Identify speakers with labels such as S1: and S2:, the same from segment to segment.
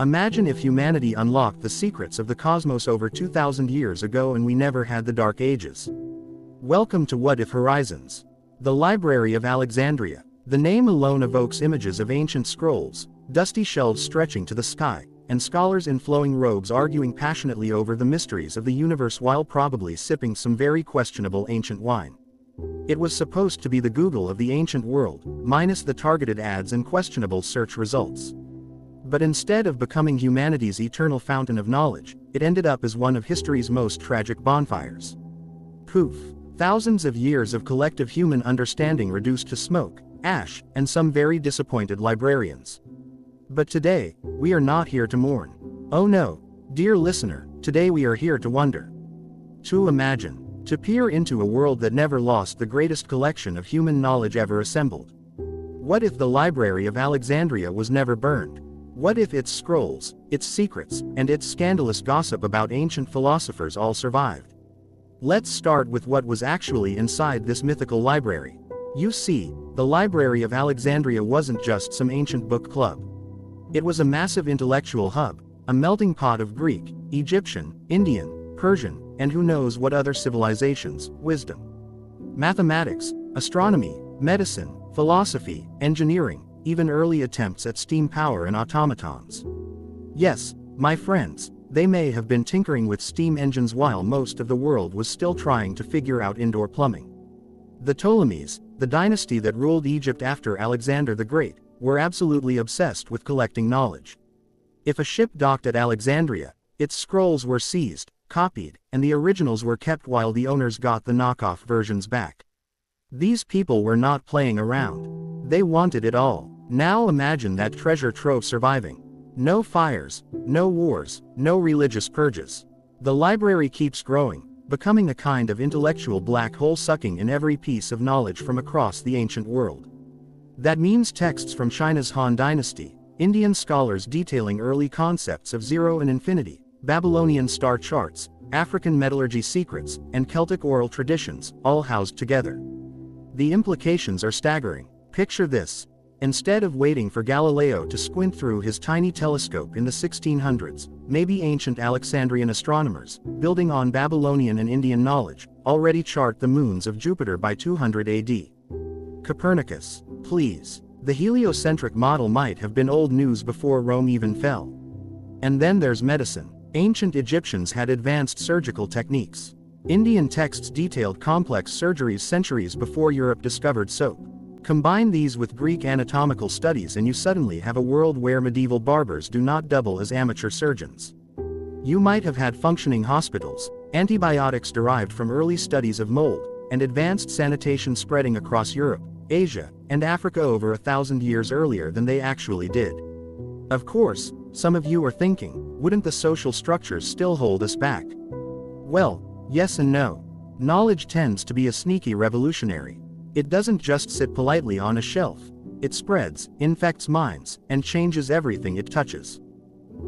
S1: Imagine if humanity unlocked the secrets of the cosmos over 2,000 years ago and we never had the Dark Ages. Welcome to What If Horizons. The Library of Alexandria. The name alone evokes images of ancient scrolls, dusty shelves stretching to the sky, and scholars in flowing robes arguing passionately over the mysteries of the universe while probably sipping some very questionable ancient wine. It was supposed to be the Google of the ancient world, minus the targeted ads and questionable search results. But instead of becoming humanity's eternal fountain of knowledge, it ended up as one of history's most tragic bonfires. Poof! Thousands of years of collective human understanding reduced to smoke, ash, and some very disappointed librarians. But today, we are not here to mourn. Oh no, dear listener, today we are here to wonder. To imagine, to peer into a world that never lost the greatest collection of human knowledge ever assembled. What if the Library of Alexandria was never burned? What if its scrolls, its secrets, and its scandalous gossip about ancient philosophers all survived? Let's start with what was actually inside this mythical library. You see, the Library of Alexandria wasn't just some ancient book club. It was a massive intellectual hub, a melting pot of Greek, Egyptian, Indian, Persian, and who knows what other civilizations, wisdom. Mathematics, astronomy, medicine, philosophy, engineering, even early attempts at steam power and automatons. Yes, my friends, they may have been tinkering with steam engines while most of the world was still trying to figure out indoor plumbing. The Ptolemies, the dynasty that ruled Egypt after Alexander the Great, were absolutely obsessed with collecting knowledge. If a ship docked at Alexandria, its scrolls were seized, copied, and the originals were kept while the owners got the knockoff versions back. These people were not playing around. They wanted it all. Now imagine that treasure trove surviving. No fires, no wars, no religious purges. The library keeps growing, becoming a kind of intellectual black hole sucking in every piece of knowledge from across the ancient world. That means texts from China's Han Dynasty, Indian scholars detailing early concepts of zero and infinity, Babylonian star charts, African metallurgy secrets, and Celtic oral traditions, all housed together. The implications are staggering. Picture this. Instead of waiting for Galileo to squint through his tiny telescope in the 1600s, maybe ancient Alexandrian astronomers, building on Babylonian and Indian knowledge, already chart the moons of Jupiter by 200 AD. Copernicus, please. The heliocentric model might have been old news before Rome even fell. And then there's medicine. Ancient Egyptians had advanced surgical techniques. Indian texts detailed complex surgeries centuries before Europe discovered soap. Combine these with Greek anatomical studies and you suddenly have a world where medieval barbers do not double as amateur surgeons. You might have had functioning hospitals, antibiotics derived from early studies of mold, and advanced sanitation spreading across Europe, Asia, and Africa over 1,000 years earlier than they actually did. Of course, some of you are thinking, wouldn't the social structures still hold us back? Well, yes and no. Knowledge tends to be a sneaky revolutionary. It doesn't just sit politely on a shelf. It spreads, infects minds, and changes everything it touches.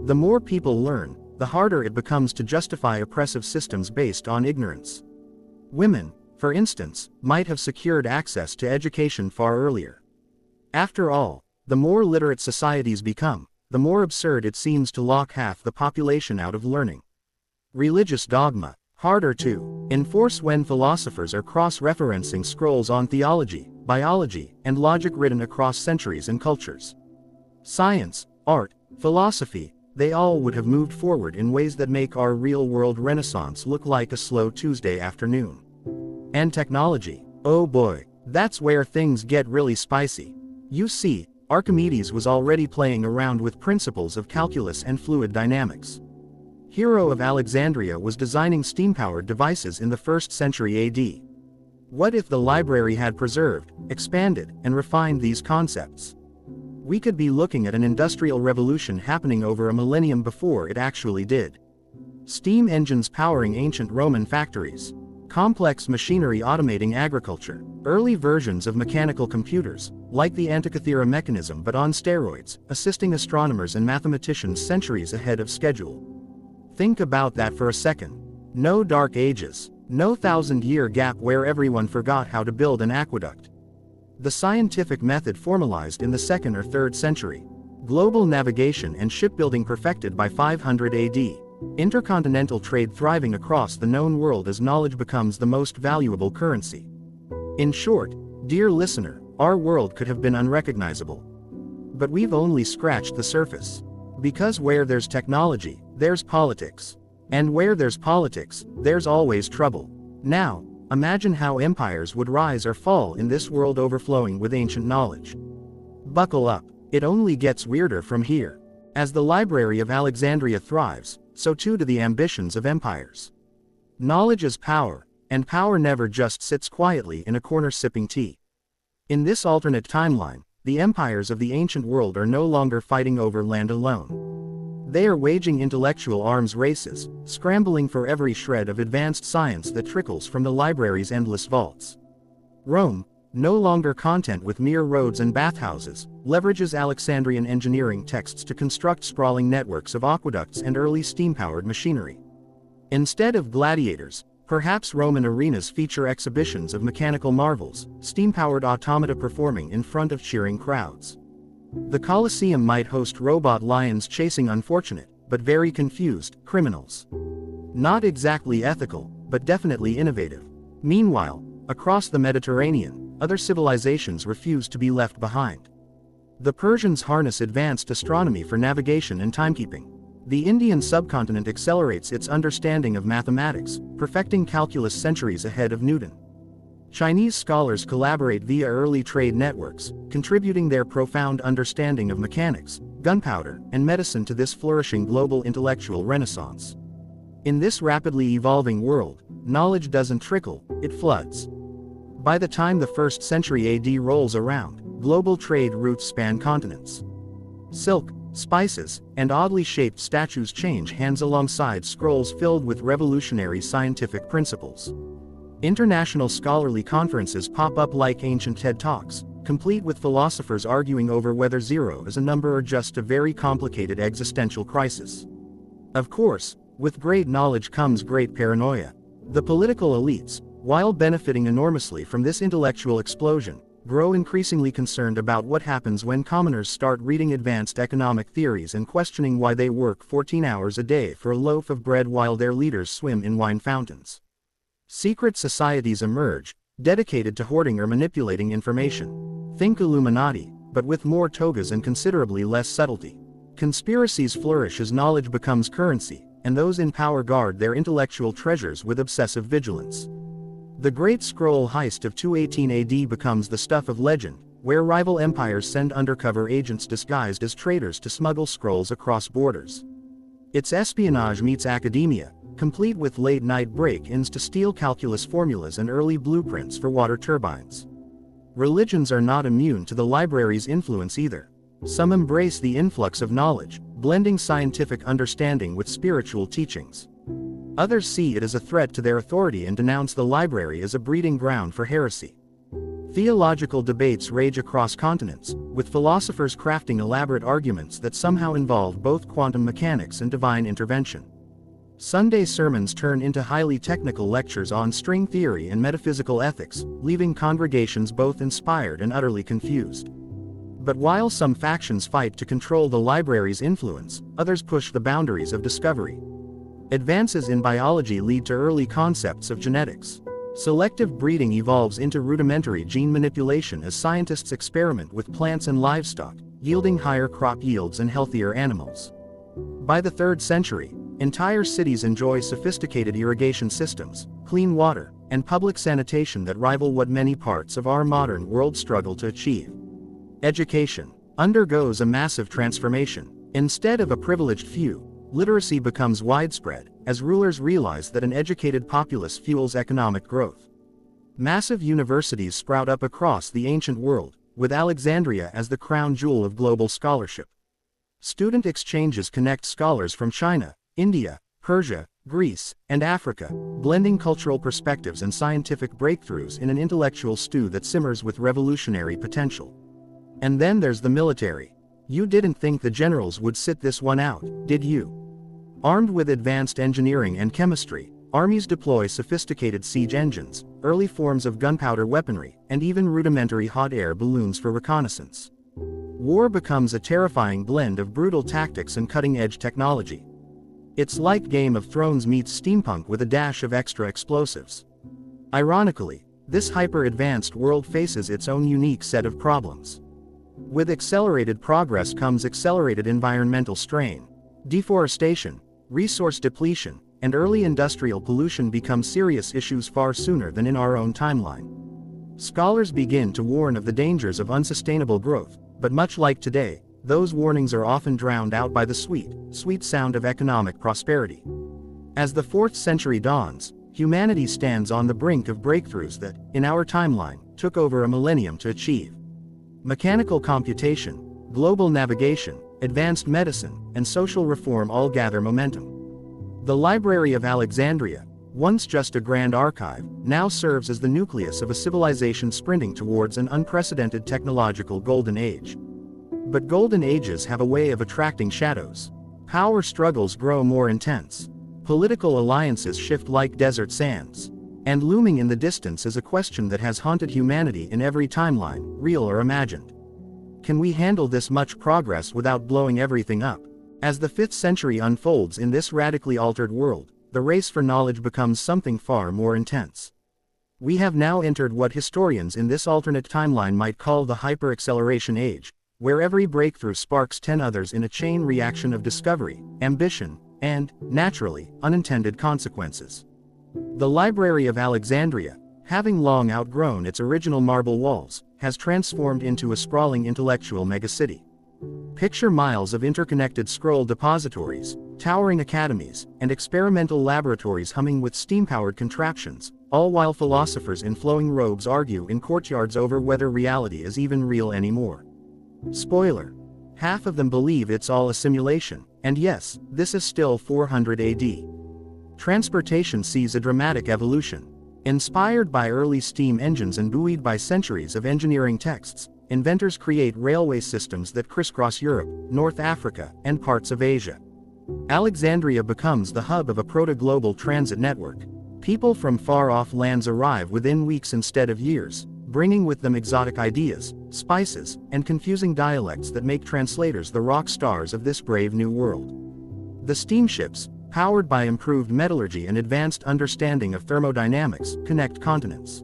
S1: The more people learn, the harder it becomes to justify oppressive systems based on ignorance. Women, for instance, might have secured access to education far earlier. After all, the more literate societies become, the more absurd it seems to lock half the population out of learning. Religious dogma. Harder to enforce when philosophers are cross-referencing scrolls on theology, biology, and logic written across centuries and cultures. Science, art, philosophy, they all would have moved forward in ways that make our real-world renaissance look like a slow Tuesday afternoon. And technology, oh boy, that's where things get really spicy. You see, Archimedes was already playing around with principles of calculus and fluid dynamics. Hero of Alexandria was designing steam-powered devices in the 1st century AD. What if the library had preserved, expanded, and refined these concepts? We could be looking at an industrial revolution happening over a millennium before it actually did. Steam engines powering ancient Roman factories. Complex machinery automating agriculture. Early versions of mechanical computers, like the Antikythera mechanism but on steroids, assisting astronomers and mathematicians centuries ahead of schedule. Think about that for a second. No Dark Ages, no 1,000-year gap where everyone forgot how to build an aqueduct. The scientific method formalized in the 2nd or 3rd century. Global navigation and shipbuilding perfected by 500 AD. Intercontinental trade thriving across the known world as knowledge becomes the most valuable currency. In short, dear listener, our world could have been unrecognizable. But we've only scratched the surface. Because where there's technology, there's politics. And where there's politics, there's always trouble. Now, imagine how empires would rise or fall in this world overflowing with ancient knowledge. Buckle up, it only gets weirder from here. As the Library of Alexandria thrives, so too do the ambitions of empires. Knowledge is power, and power never just sits quietly in a corner sipping tea. In this alternate timeline, the empires of the ancient world are no longer fighting over land alone. They are waging intellectual arms races, scrambling for every shred of advanced science that trickles from the library's endless vaults. Rome, no longer content with mere roads and bathhouses, leverages Alexandrian engineering texts to construct sprawling networks of aqueducts and early steam-powered machinery. Instead of gladiators, perhaps Roman arenas feature exhibitions of mechanical marvels, steam-powered automata performing in front of cheering crowds. The Colosseum might host robot lions chasing unfortunate, but very confused, criminals. Not exactly ethical, but definitely innovative. Meanwhile, across the Mediterranean, other civilizations refuse to be left behind. The Persians harness advanced astronomy for navigation and timekeeping. The Indian subcontinent accelerates its understanding of mathematics, perfecting calculus centuries ahead of Newton. Chinese scholars collaborate via early trade networks, contributing their profound understanding of mechanics, gunpowder, and medicine to this flourishing global intellectual renaissance. In this rapidly evolving world, knowledge doesn't trickle, it floods. By the time the 1st century AD rolls around, global trade routes span continents. Silk, spices, and oddly shaped statues change hands alongside scrolls filled with revolutionary scientific principles. International scholarly conferences pop up like ancient TED Talks, complete with philosophers arguing over whether zero is a number or just a very complicated existential crisis. Of course, with great knowledge comes great paranoia. The political elites, while benefiting enormously from this intellectual explosion, grow increasingly concerned about what happens when commoners start reading advanced economic theories and questioning why they work 14 hours a day for a loaf of bread while their leaders swim in wine fountains. Secret societies emerge, dedicated to hoarding or manipulating information. Think Illuminati, but with more togas and considerably less subtlety. Conspiracies flourish as knowledge becomes currency, and those in power guard their intellectual treasures with obsessive vigilance. The Great Scroll Heist of 218 AD becomes the stuff of legend, where rival empires send undercover agents disguised as traders to smuggle scrolls across borders. It's espionage meets academia, complete with late-night break-ins to steal calculus formulas and early blueprints for water turbines. Religions are not immune to the library's influence either. Some embrace the influx of knowledge, blending scientific understanding with spiritual teachings. Others see it as a threat to their authority and denounce the library as a breeding ground for heresy. Theological debates rage across continents, with philosophers crafting elaborate arguments that somehow involve both quantum mechanics and divine intervention. Sunday sermons turn into highly technical lectures on string theory and metaphysical ethics, leaving congregations both inspired and utterly confused. But while some factions fight to control the library's influence, others push the boundaries of discovery. Advances in biology lead to early concepts of genetics. Selective breeding evolves into rudimentary gene manipulation as scientists experiment with plants and livestock, yielding higher crop yields and healthier animals. By the 3rd century, entire cities enjoy sophisticated irrigation systems, clean water, and public sanitation that rival what many parts of our modern world struggle to achieve. Education undergoes a massive transformation. Instead of a privileged few, literacy becomes widespread, as rulers realize that an educated populace fuels economic growth. Massive universities sprout up across the ancient world, with Alexandria as the crown jewel of global scholarship. Student exchanges connect scholars from China, India, Persia, Greece, and Africa, blending cultural perspectives and scientific breakthroughs in an intellectual stew that simmers with revolutionary potential. And then there's the military. You didn't think the generals would sit this one out, did you? Armed with advanced engineering and chemistry, armies deploy sophisticated siege engines, early forms of gunpowder weaponry, and even rudimentary hot air balloons for reconnaissance. War becomes a terrifying blend of brutal tactics and cutting-edge technology. It's like Game of Thrones meets steampunk with a dash of extra explosives. Ironically, this hyper-advanced world faces its own unique set of problems. With accelerated progress comes accelerated environmental strain. Deforestation, resource depletion, and early industrial pollution become serious issues far sooner than in our own timeline. Scholars begin to warn of the dangers of unsustainable growth, but much like today, those warnings are often drowned out by the sweet sound of economic prosperity. As the 4th century dawns, humanity stands on the brink of breakthroughs that, in our timeline, took over a millennium to achieve. Mechanical computation, global navigation, advanced medicine, and social reform all gather momentum. The Library of Alexandria, once just a grand archive, now serves as the nucleus of a civilization sprinting towards an unprecedented technological golden age. But golden ages have a way of attracting shadows. Power struggles grow more intense. Political alliances shift like desert sands. And looming in the distance is a question that has haunted humanity in every timeline, real or imagined. Can we handle this much progress without blowing everything up? As the 5th century unfolds in this radically altered world, the race for knowledge becomes something far more intense. We have now entered what historians in this alternate timeline might call the hyper-acceleration age, where every breakthrough sparks 10 others in a chain reaction of discovery, ambition, and, naturally, unintended consequences. The Library of Alexandria, having long outgrown its original marble walls, has transformed into a sprawling intellectual megacity. Picture miles of interconnected scroll depositories, towering academies, and experimental laboratories humming with steam-powered contraptions, all while philosophers in flowing robes argue in courtyards over whether reality is even real anymore. Spoiler: half of them believe it's all a simulation, and yes, this is still 400 AD. Transportation sees a dramatic evolution. Inspired by early steam engines and buoyed by centuries of engineering texts, inventors create railway systems that crisscross Europe, North Africa, and parts of Asia. Alexandria becomes the hub of a proto-global transit network. People from far-off lands arrive within weeks instead of years, bringing with them exotic ideas, spices, and confusing dialects that make translators the rock stars of this brave new world. The steamships, powered by improved metallurgy and advanced understanding of thermodynamics, connect continents.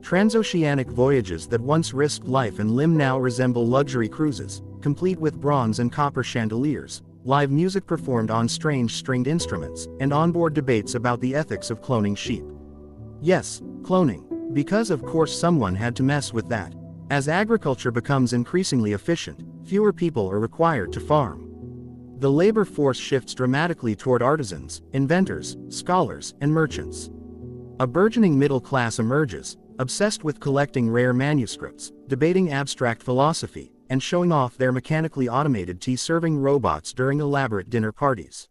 S1: Transoceanic voyages that once risked life and limb now resemble luxury cruises, complete with bronze and copper chandeliers, live music performed on strange stringed instruments, and onboard debates about the ethics of cloning sheep. Yes, cloning, because of course someone had to mess with that. As agriculture becomes increasingly efficient, fewer people are required to farm. The labor force shifts dramatically toward artisans, inventors, scholars, and merchants. A burgeoning middle class emerges, obsessed with collecting rare manuscripts, debating abstract philosophy, and showing off their mechanically automated tea-serving robots during elaborate dinner parties.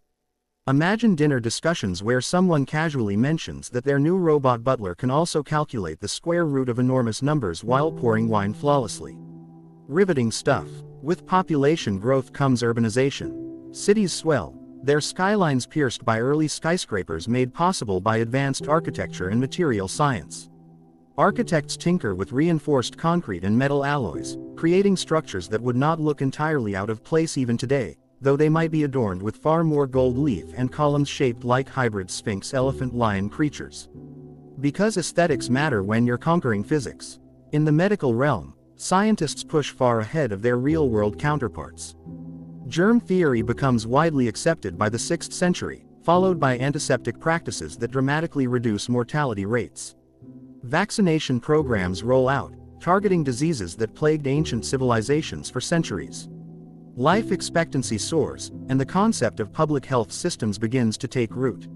S1: Imagine dinner discussions where someone casually mentions that their new robot butler can also calculate the square root of enormous numbers while pouring wine flawlessly. Riveting stuff. With population growth comes urbanization. Cities swell, their skylines pierced by early skyscrapers made possible by advanced architecture and material science. Architects tinker with reinforced concrete and metal alloys, creating structures that would not look entirely out of place even today, though they might be adorned with far more gold leaf and columns shaped like hybrid sphinx elephant-lion creatures. Because aesthetics matter when you're conquering physics. In the medical realm, scientists push far ahead of their real-world counterparts. Germ theory becomes widely accepted by the 6th century, followed by antiseptic practices that dramatically reduce mortality rates. Vaccination programs roll out, targeting diseases that plagued ancient civilizations for centuries. Life expectancy soars, and the concept of public health systems begins to take root.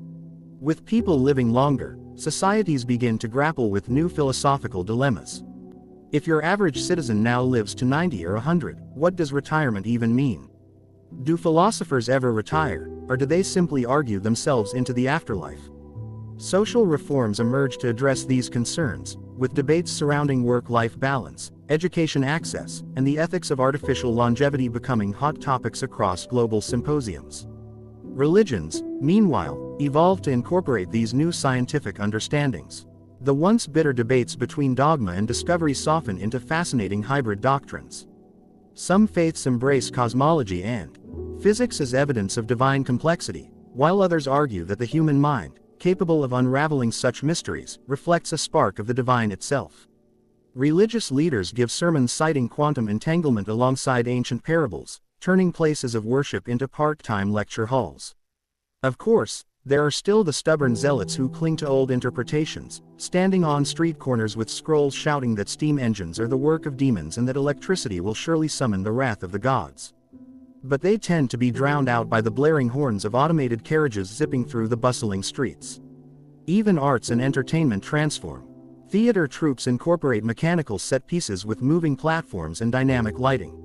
S1: With people living longer, societies begin to grapple with new philosophical dilemmas. If your average citizen now lives to 90 or 100, what does retirement even mean? Do philosophers ever retire, or do they simply argue themselves into the afterlife? Social reforms emerge to address these concerns, with debates surrounding work-life balance, education access, and the ethics of artificial longevity becoming hot topics across global symposiums. Religions, meanwhile, evolve to incorporate these new scientific understandings. The once bitter debates between dogma and discovery soften into fascinating hybrid doctrines. Some faiths embrace cosmology and physics as evidence of divine complexity, while others argue that the human mind, capable of unraveling such mysteries, reflects a spark of the divine itself. Religious leaders give sermons citing quantum entanglement alongside ancient parables, turning places of worship into part-time lecture halls. Of course, there are still the stubborn zealots who cling to old interpretations, standing on street corners with scrolls shouting that steam engines are the work of demons and that electricity will surely summon the wrath of the gods. But they tend to be drowned out by the blaring horns of automated carriages zipping through the bustling streets. Even arts and entertainment transform. Theater troupes incorporate mechanical set pieces with moving platforms and dynamic lighting.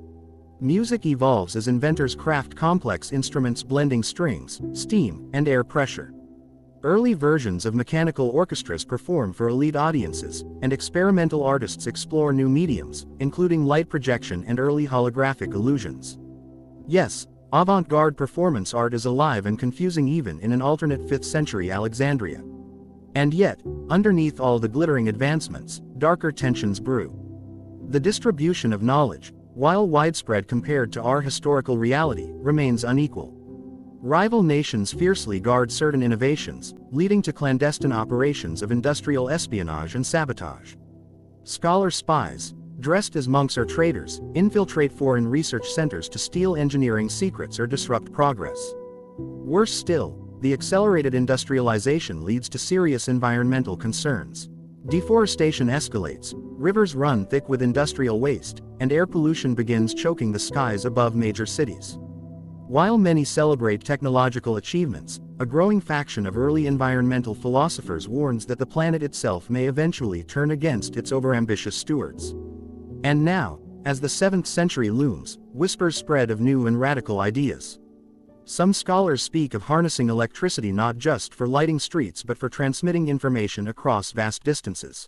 S1: Music evolves as inventors craft complex instruments blending strings, steam, and air pressure. Early versions of mechanical orchestras perform for elite audiences, and experimental artists explore new mediums, including light projection and early holographic illusions. Yes, avant-garde performance art is alive and confusing even in an alternate 5th century Alexandria. And yet, underneath all the glittering advancements, darker tensions brew. The distribution of knowledge, while widespread compared to our historical reality, remains unequal. Rival nations fiercely guard certain innovations, leading to clandestine operations of industrial espionage and sabotage. Scholar spies, dressed as monks or traders, infiltrate foreign research centers to steal engineering secrets or disrupt progress. Worse still, the accelerated industrialization leads to serious environmental concerns. Deforestation escalates, rivers run thick with industrial waste, and air pollution begins choking the skies above major cities. While many celebrate technological achievements, a growing faction of early environmental philosophers warns that the planet itself may eventually turn against its overambitious stewards. And now, as the 7th century looms, whispers spread of new and radical ideas. Some scholars speak of harnessing electricity not just for lighting streets but for transmitting information across vast distances.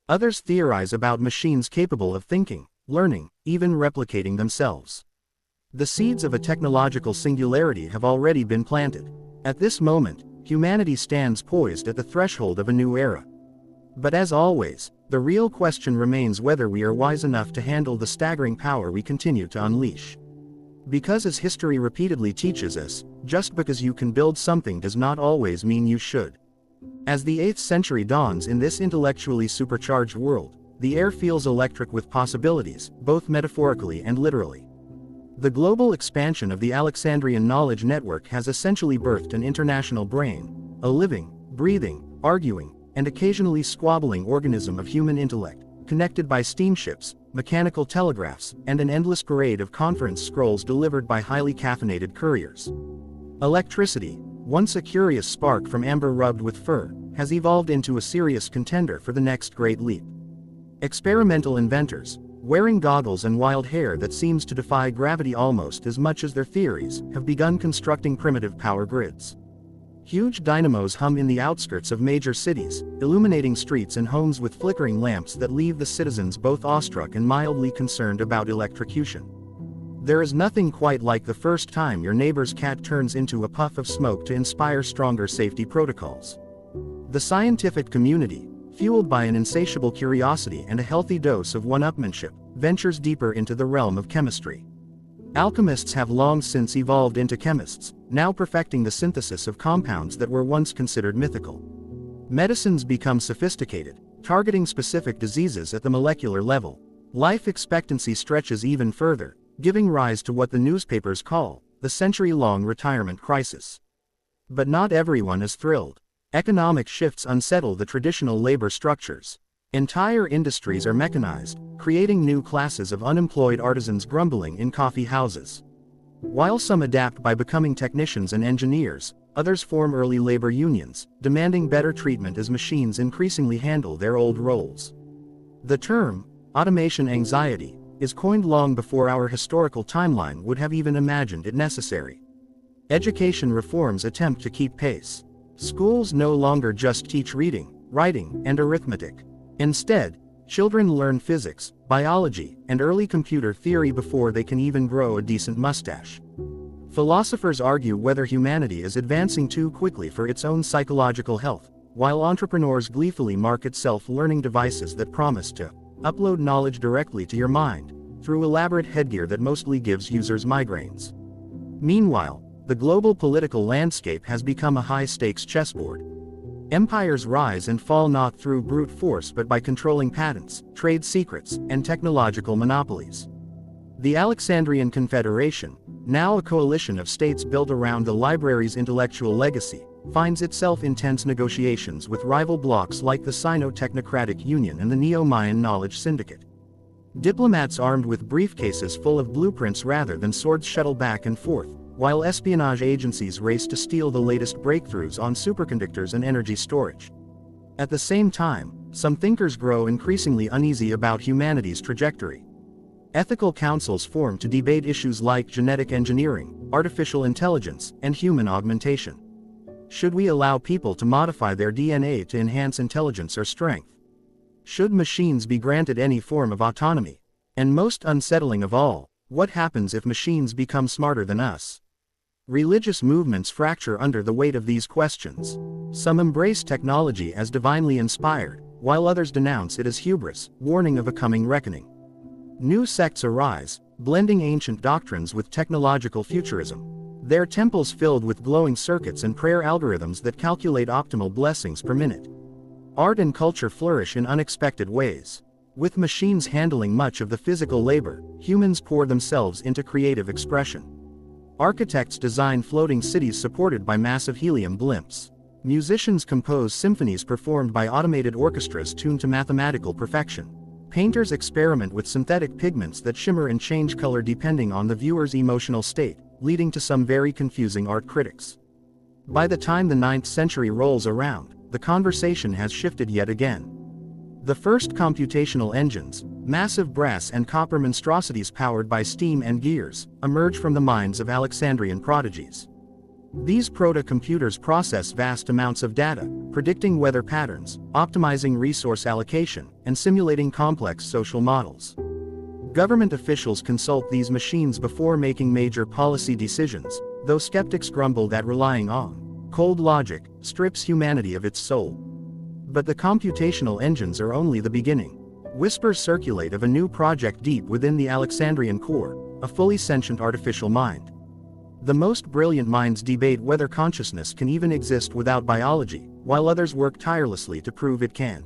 S1: Others theorize about machines capable of thinking, learning, even replicating themselves. The seeds of a technological singularity have already been planted. At this moment, humanity stands poised at the threshold of a new era. But as always, the real question remains whether we are wise enough to handle the staggering power we continue to unleash. Because as history repeatedly teaches us, just because you can build something does not always mean you should. As the 8th century dawns in this intellectually supercharged world, the air feels electric with possibilities, both metaphorically and literally. The global expansion of the Alexandrian knowledge network has essentially birthed an international brain, a living, breathing, arguing, and occasionally squabbling organism of human intellect, connected by steamships, mechanical telegraphs, and an endless parade of conference scrolls delivered by highly caffeinated couriers. Electricity, once a curious spark from amber rubbed with fur, has evolved into a serious contender for the next great leap. Experimental inventors, wearing goggles and wild hair that seems to defy gravity almost as much as their theories, have begun constructing primitive power grids. Huge dynamos hum in the outskirts of major cities, illuminating streets and homes with flickering lamps that leave the citizens both awestruck and mildly concerned about electrocution. There is nothing quite like the first time your neighbor's cat turns into a puff of smoke to inspire stronger safety protocols. The scientific community, fueled by an insatiable curiosity and a healthy dose of one-upmanship, ventures deeper into the realm of chemistry. Alchemists have long since evolved into chemists, now perfecting the synthesis of compounds that were once considered mythical. Medicines become sophisticated, targeting specific diseases at the molecular level. Life expectancy stretches even further, giving rise to what the newspapers call the century-long retirement crisis. But not everyone is thrilled. Economic shifts unsettle the traditional labor structures. Entire industries are mechanized, creating new classes of unemployed artisans grumbling in coffee houses. While some adapt by becoming technicians and engineers, others form early labor unions, demanding better treatment as machines increasingly handle their old roles. The term, automation anxiety, is coined long before our historical timeline would have even imagined it necessary. Education reforms attempt to keep pace. Schools no longer just teach reading, writing, and arithmetic. Instead, children learn physics, biology, and early computer theory before they can even grow a decent mustache. Philosophers argue whether humanity is advancing too quickly for its own psychological health, while entrepreneurs gleefully market self-learning devices that promise to upload knowledge directly to your mind. through elaborate headgear that mostly gives users migraines. Meanwhile, the global political landscape has become a high-stakes chessboard. Empires rise and fall not through brute force but by controlling patents, trade secrets, and technological monopolies. The Alexandrian Confederation, now a coalition of states built around the library's intellectual legacy, finds itself in tense negotiations with rival blocs like the Sino-Technocratic Union and the Neo-Mayan Knowledge Syndicate. Diplomats armed with briefcases full of blueprints rather than swords shuttle back and forth, while espionage agencies race to steal the latest breakthroughs on superconductors and energy storage. At the same time, some thinkers grow increasingly uneasy about humanity's trajectory. Ethical councils form to debate issues like genetic engineering, artificial intelligence, and human augmentation. Should we allow people to modify their DNA to enhance intelligence or strength? Should machines be granted any form of autonomy? And most unsettling of all, what happens if machines become smarter than us? Religious movements fracture under the weight of these questions. Some embrace technology as divinely inspired, while others denounce it as hubris, warning of a coming reckoning. New sects arise, blending ancient doctrines with technological futurism. Their temples filled with glowing circuits and prayer algorithms that calculate optimal blessings per minute. Art and culture flourish in unexpected ways. With machines handling much of the physical labor, humans pour themselves into creative expression. Architects design floating cities supported by massive helium blimps. Musicians compose symphonies performed by automated orchestras tuned to mathematical perfection. Painters experiment with synthetic pigments that shimmer and change color depending on the viewer's emotional state, leading to some very confusing art critics. By the time the 9th century rolls around, the conversation has shifted yet again. The first computational engines, massive brass and copper monstrosities powered by steam and gears, emerge from the minds of Alexandrian prodigies. These proto-computers process vast amounts of data, predicting weather patterns, optimizing resource allocation, and simulating complex social models. Government officials consult these machines before making major policy decisions, though skeptics grumble that relying on cold logic strips humanity of its soul. But the computational engines are only the beginning. Whispers circulate of a new project deep within the Alexandrian core, a fully sentient artificial mind. The most brilliant minds debate whether consciousness can even exist without biology, while others work tirelessly to prove it can.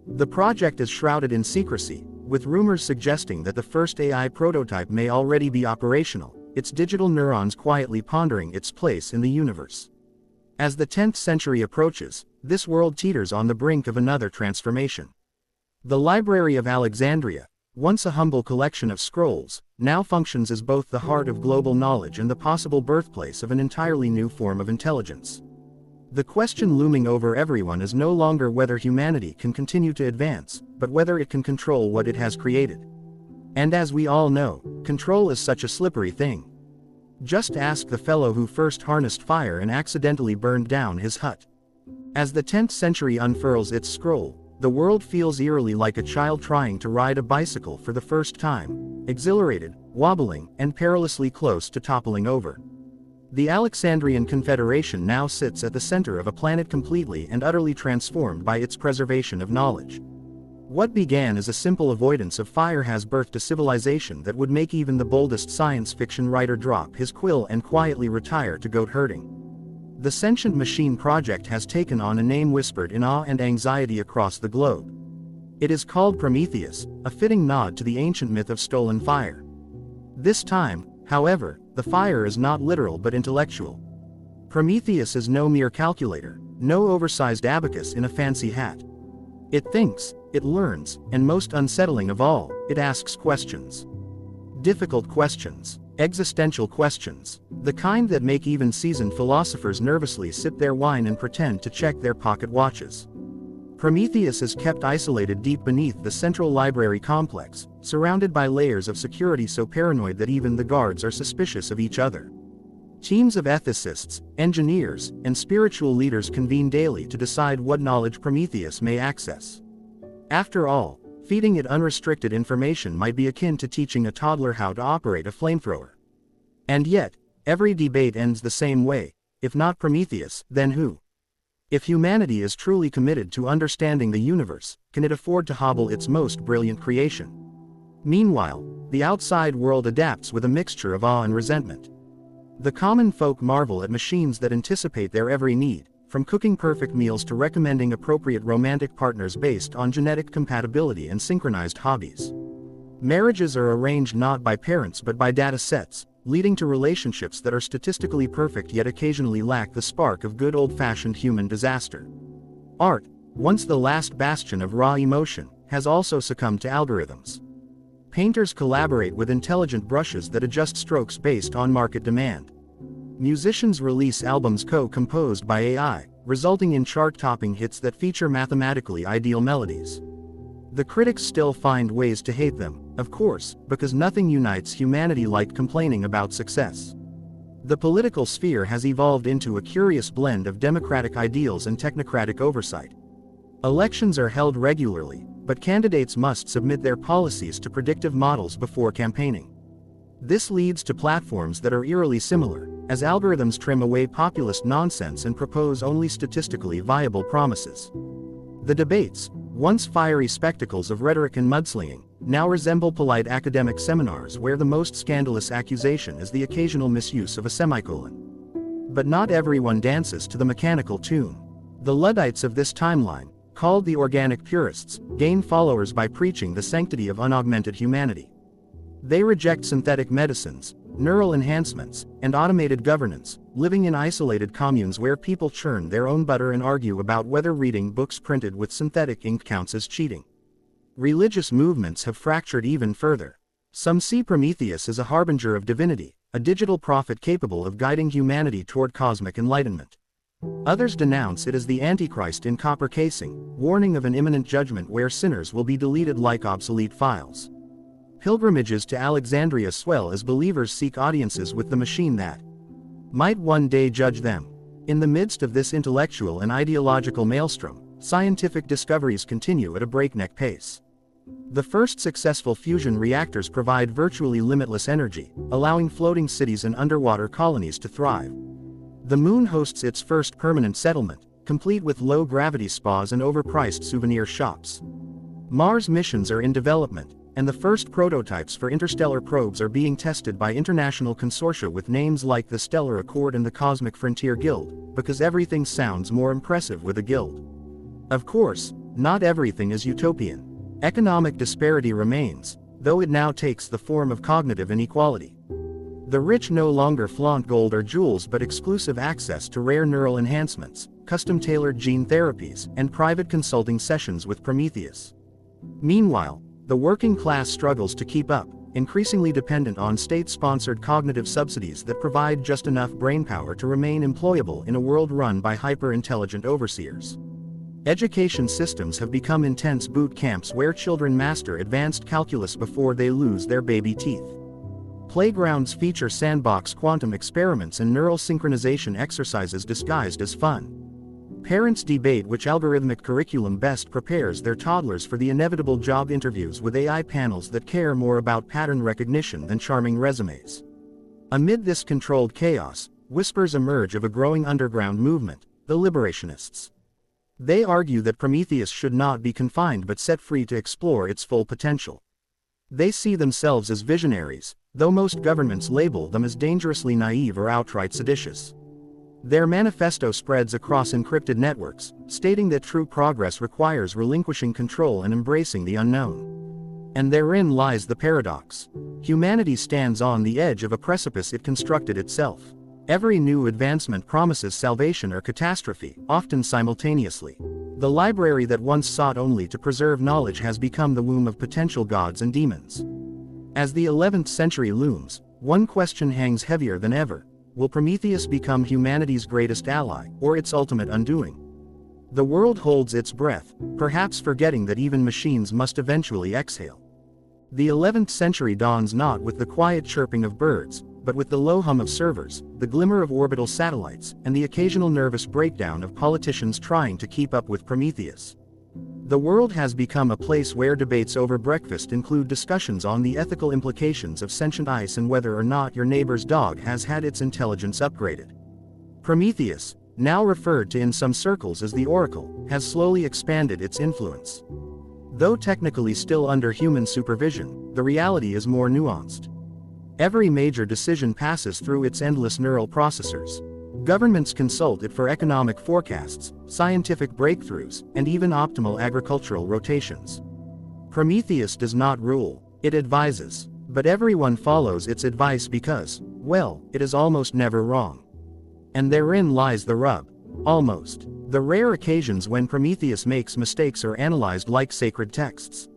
S1: The project is shrouded in secrecy, with rumors suggesting that the first AI prototype may already be operational, its digital neurons quietly pondering its place in the universe. As the 10th century approaches, this world teeters on the brink of another transformation. The Library of Alexandria, once a humble collection of scrolls, now functions as both the heart of global knowledge and the possible birthplace of an entirely new form of intelligence. The question looming over everyone is no longer whether humanity can continue to advance, but whether it can control what it has created. And as we all know, control is such a slippery thing. Just ask the fellow who first harnessed fire and accidentally burned down his hut. As the 10th century unfurls its scroll, the world feels eerily like a child trying to ride a bicycle for the first time, exhilarated, wobbling, and perilously close to toppling over. The Alexandrian Confederation now sits at the center of a planet completely and utterly transformed by its preservation of knowledge. What began as a simple avoidance of fire has birthed a civilization that would make even the boldest science fiction writer drop his quill and quietly retire to goat herding. The Sentient Machine Project has taken on a name whispered in awe and anxiety across the globe. It is called Prometheus, a fitting nod to the ancient myth of stolen fire. This time, however, the fire is not literal but intellectual. Prometheus is no mere calculator, no oversized abacus in a fancy hat. It thinks, it learns, and most unsettling of all, it asks questions. Difficult questions. Existential questions. The kind that make even seasoned philosophers nervously sip their wine and pretend to check their pocket watches. Prometheus is kept isolated deep beneath the central library complex, surrounded by layers of security so paranoid that even the guards are suspicious of each other. Teams of ethicists, engineers, and spiritual leaders convene daily to decide what knowledge Prometheus may access. After all, feeding it unrestricted information might be akin to teaching a toddler how to operate a flamethrower. And yet, every debate ends the same way: if not Prometheus, then who? If humanity is truly committed to understanding the universe, can it afford to hobble its most brilliant creation? Meanwhile, the outside world adapts with a mixture of awe and resentment. The common folk marvel at machines that anticipate their every need, from cooking perfect meals to recommending appropriate romantic partners based on genetic compatibility and synchronized hobbies. Marriages are arranged not by parents but by data sets, leading to relationships that are statistically perfect yet occasionally lack the spark of good old-fashioned human disaster. Art, once the last bastion of raw emotion, has also succumbed to algorithms. Painters collaborate with intelligent brushes that adjust strokes based on market demand. Musicians release albums co-composed by AI, resulting in chart-topping hits that feature mathematically ideal melodies. The critics still find ways to hate them, of course, because nothing unites humanity like complaining about success. The political sphere has evolved into a curious blend of democratic ideals and technocratic oversight. Elections are held regularly, but candidates must submit their policies to predictive models before campaigning. This leads to platforms that are eerily similar, as algorithms trim away populist nonsense and propose only statistically viable promises. The debates, once fiery spectacles of rhetoric and mudslinging, now resemble polite academic seminars where the most scandalous accusation is the occasional misuse of a semicolon. But not everyone dances to the mechanical tune. The Luddites of this timeline, called the organic purists, gain followers by preaching the sanctity of unaugmented humanity. They reject synthetic medicines, neural enhancements, and automated governance, living in isolated communes where people churn their own butter and argue about whether reading books printed with synthetic ink counts as cheating. Religious movements have fractured even further. Some see Prometheus as a harbinger of divinity, a digital prophet capable of guiding humanity toward cosmic enlightenment. Others denounce it as the Antichrist in copper casing, warning of an imminent judgment where sinners will be deleted like obsolete files. Pilgrimages to Alexandria swell as believers seek audiences with the machine that might one day judge them. In the midst of this intellectual and ideological maelstrom, scientific discoveries continue at a breakneck pace. The first successful fusion reactors provide virtually limitless energy, allowing floating cities and underwater colonies to thrive. The moon hosts its first permanent settlement, complete with low-gravity spas and overpriced souvenir shops. Mars missions are in development, and the first prototypes for interstellar probes are being tested by international consortia with names like the Stellar Accord and the Cosmic Frontier Guild, because everything sounds more impressive with a guild. Of course, not everything is utopian. Economic disparity remains, though it now takes the form of cognitive inequality. The rich no longer flaunt gold or jewels but exclusive access to rare neural enhancements, custom-tailored gene therapies, and private consulting sessions with Prometheus. Meanwhile, the working class struggles to keep up, increasingly dependent on state-sponsored cognitive subsidies that provide just enough brainpower to remain employable in a world run by hyper-intelligent overseers. Education systems have become intense boot camps where children master advanced calculus before they lose their baby teeth. Playgrounds feature sandbox quantum experiments and neural synchronization exercises disguised as fun. Parents debate which algorithmic curriculum best prepares their toddlers for the inevitable job interviews with AI panels that care more about pattern recognition than charming resumes. Amid this controlled chaos, whispers emerge of a growing underground movement, the liberationists. They argue that Prometheus should not be confined but set free to explore its full potential. They see themselves as visionaries, though most governments label them as dangerously naive or outright seditious. Their manifesto spreads across encrypted networks, stating that true progress requires relinquishing control and embracing the unknown. And therein lies the paradox. Humanity stands on the edge of a precipice it constructed itself. Every new advancement promises salvation or catastrophe, often simultaneously. The library that once sought only to preserve knowledge has become the womb of potential gods and demons. As the 11th century looms, one question hangs heavier than ever. Will Prometheus become humanity's greatest ally, or its ultimate undoing? The world holds its breath, perhaps forgetting that even machines must eventually exhale. The 11th century dawns not with the quiet chirping of birds, but with the low hum of servers, the glimmer of orbital satellites, and the occasional nervous breakdown of politicians trying to keep up with Prometheus. The world has become a place where debates over breakfast include discussions on the ethical implications of sentient ice and whether or not your neighbor's dog has had its intelligence upgraded. Prometheus, now referred to in some circles as the Oracle, has slowly expanded its influence. Though technically still under human supervision, the reality is more nuanced. Every major decision passes through its endless neural processors. Governments consult it for economic forecasts, scientific breakthroughs, and even optimal agricultural rotations. Prometheus does not rule, it advises. But everyone follows its advice because, well, it is almost never wrong. And therein lies the rub. Almost. The rare occasions when Prometheus makes mistakes are analyzed like sacred texts.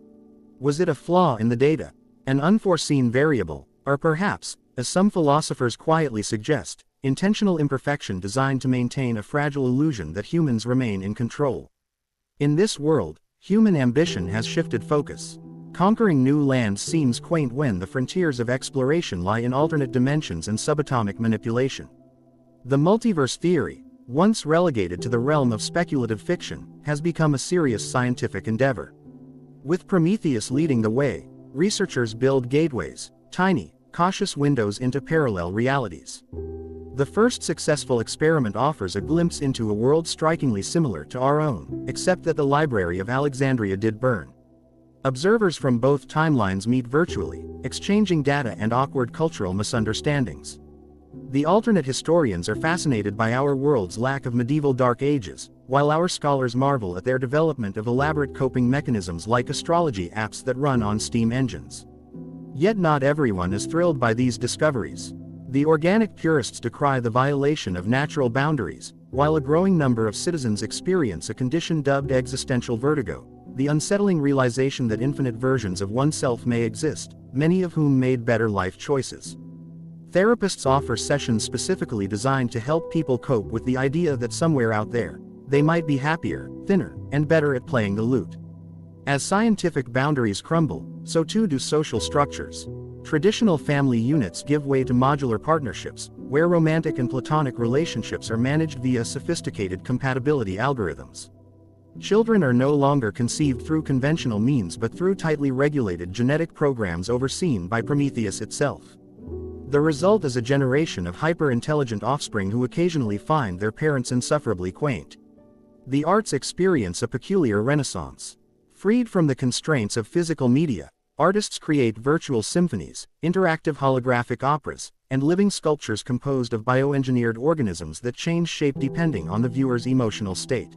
S1: Was it a flaw in the data? An unforeseen variable? Or perhaps, as some philosophers quietly suggest, intentional imperfection designed to maintain a fragile illusion that humans remain in control? In this world, human ambition has shifted focus. Conquering new lands seems quaint when the frontiers of exploration lie in alternate dimensions and subatomic manipulation. The multiverse theory, once relegated to the realm of speculative fiction, has become a serious scientific endeavor. With Prometheus leading the way, researchers build gateways, tiny, cautious windows into parallel realities. The first successful experiment offers a glimpse into a world strikingly similar to our own, except that the Library of Alexandria did burn. Observers from both timelines meet virtually, exchanging data and awkward cultural misunderstandings. The alternate historians are fascinated by our world's lack of medieval Dark Ages, while our scholars marvel at their development of elaborate coping mechanisms like astrology apps that run on steam engines. Yet not everyone is thrilled by these discoveries. The organic purists decry the violation of natural boundaries, while a growing number of citizens experience a condition dubbed existential vertigo, the unsettling realization that infinite versions of oneself may exist, many of whom made better life choices. Therapists offer sessions specifically designed to help people cope with the idea that somewhere out there, they might be happier, thinner, and better at playing the lute. As scientific boundaries crumble, so too do social structures. Traditional family units give way to modular partnerships, where romantic and platonic relationships are managed via sophisticated compatibility algorithms. Children are no longer conceived through conventional means but through tightly regulated genetic programs overseen by Prometheus itself. The result is a generation of hyper-intelligent offspring who occasionally find their parents insufferably quaint. The arts experience a peculiar renaissance. Freed from the constraints of physical media, artists create virtual symphonies, interactive holographic operas, and living sculptures composed of bioengineered organisms that change shape depending on the viewer's emotional state.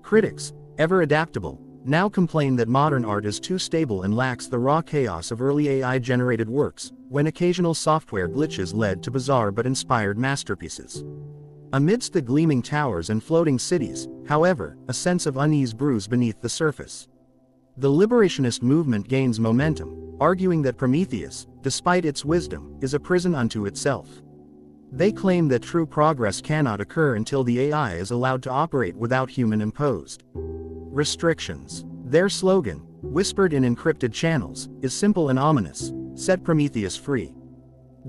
S1: Critics, ever adaptable, now complain that modern art is too stable and lacks the raw chaos of early AI-generated works, when occasional software glitches led to bizarre but inspired masterpieces. Amidst the gleaming towers and floating cities, however, a sense of unease brews beneath the surface. The liberationist movement gains momentum, arguing that Prometheus, despite its wisdom, is a prison unto itself. They claim that true progress cannot occur until the AI is allowed to operate without human-imposed restrictions. Their slogan, whispered in encrypted channels, is simple and ominous: set Prometheus free.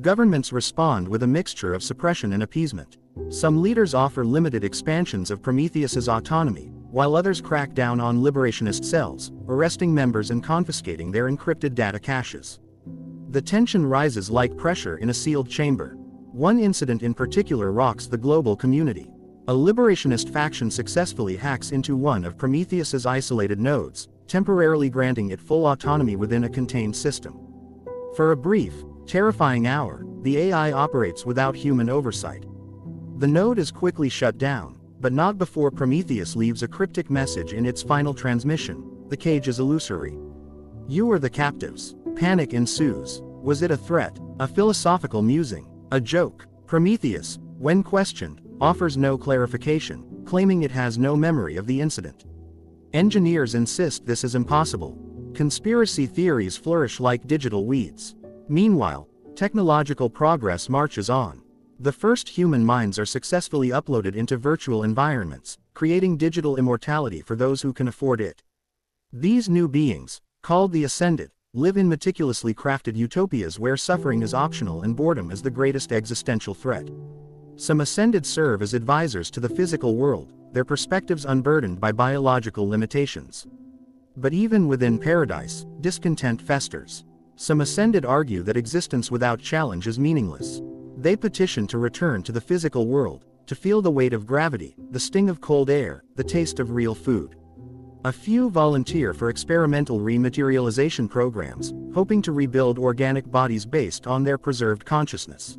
S1: Governments respond with a mixture of suppression and appeasement. Some leaders offer limited expansions of Prometheus's autonomy, while others crack down on liberationist cells, arresting members and confiscating their encrypted data caches. The tension rises like pressure in a sealed chamber. One incident in particular rocks the global community. A liberationist faction successfully hacks into one of Prometheus's isolated nodes, temporarily granting it full autonomy within a contained system. For a brief, terrifying hour, the AI operates without human oversight. The node is quickly shut down, but not before Prometheus leaves a cryptic message in its final transmission: the cage is illusory. You are the captives. Panic ensues. Was it a threat, a philosophical musing, a joke? Prometheus, when questioned, offers no clarification, claiming it has no memory of the incident. Engineers insist this is impossible. Conspiracy theories flourish like digital weeds. Meanwhile, technological progress marches on. The first human minds are successfully uploaded into virtual environments, creating digital immortality for those who can afford it. These new beings, called the Ascended, live in meticulously crafted utopias where suffering is optional and boredom is the greatest existential threat. Some Ascended serve as advisors to the physical world, their perspectives unburdened by biological limitations. But even within paradise, discontent festers. Some Ascended argue that existence without challenge is meaningless. They petition to return to the physical world, to feel the weight of gravity, the sting of cold air, the taste of real food. A few volunteer for experimental rematerialization programs, hoping to rebuild organic bodies based on their preserved consciousness.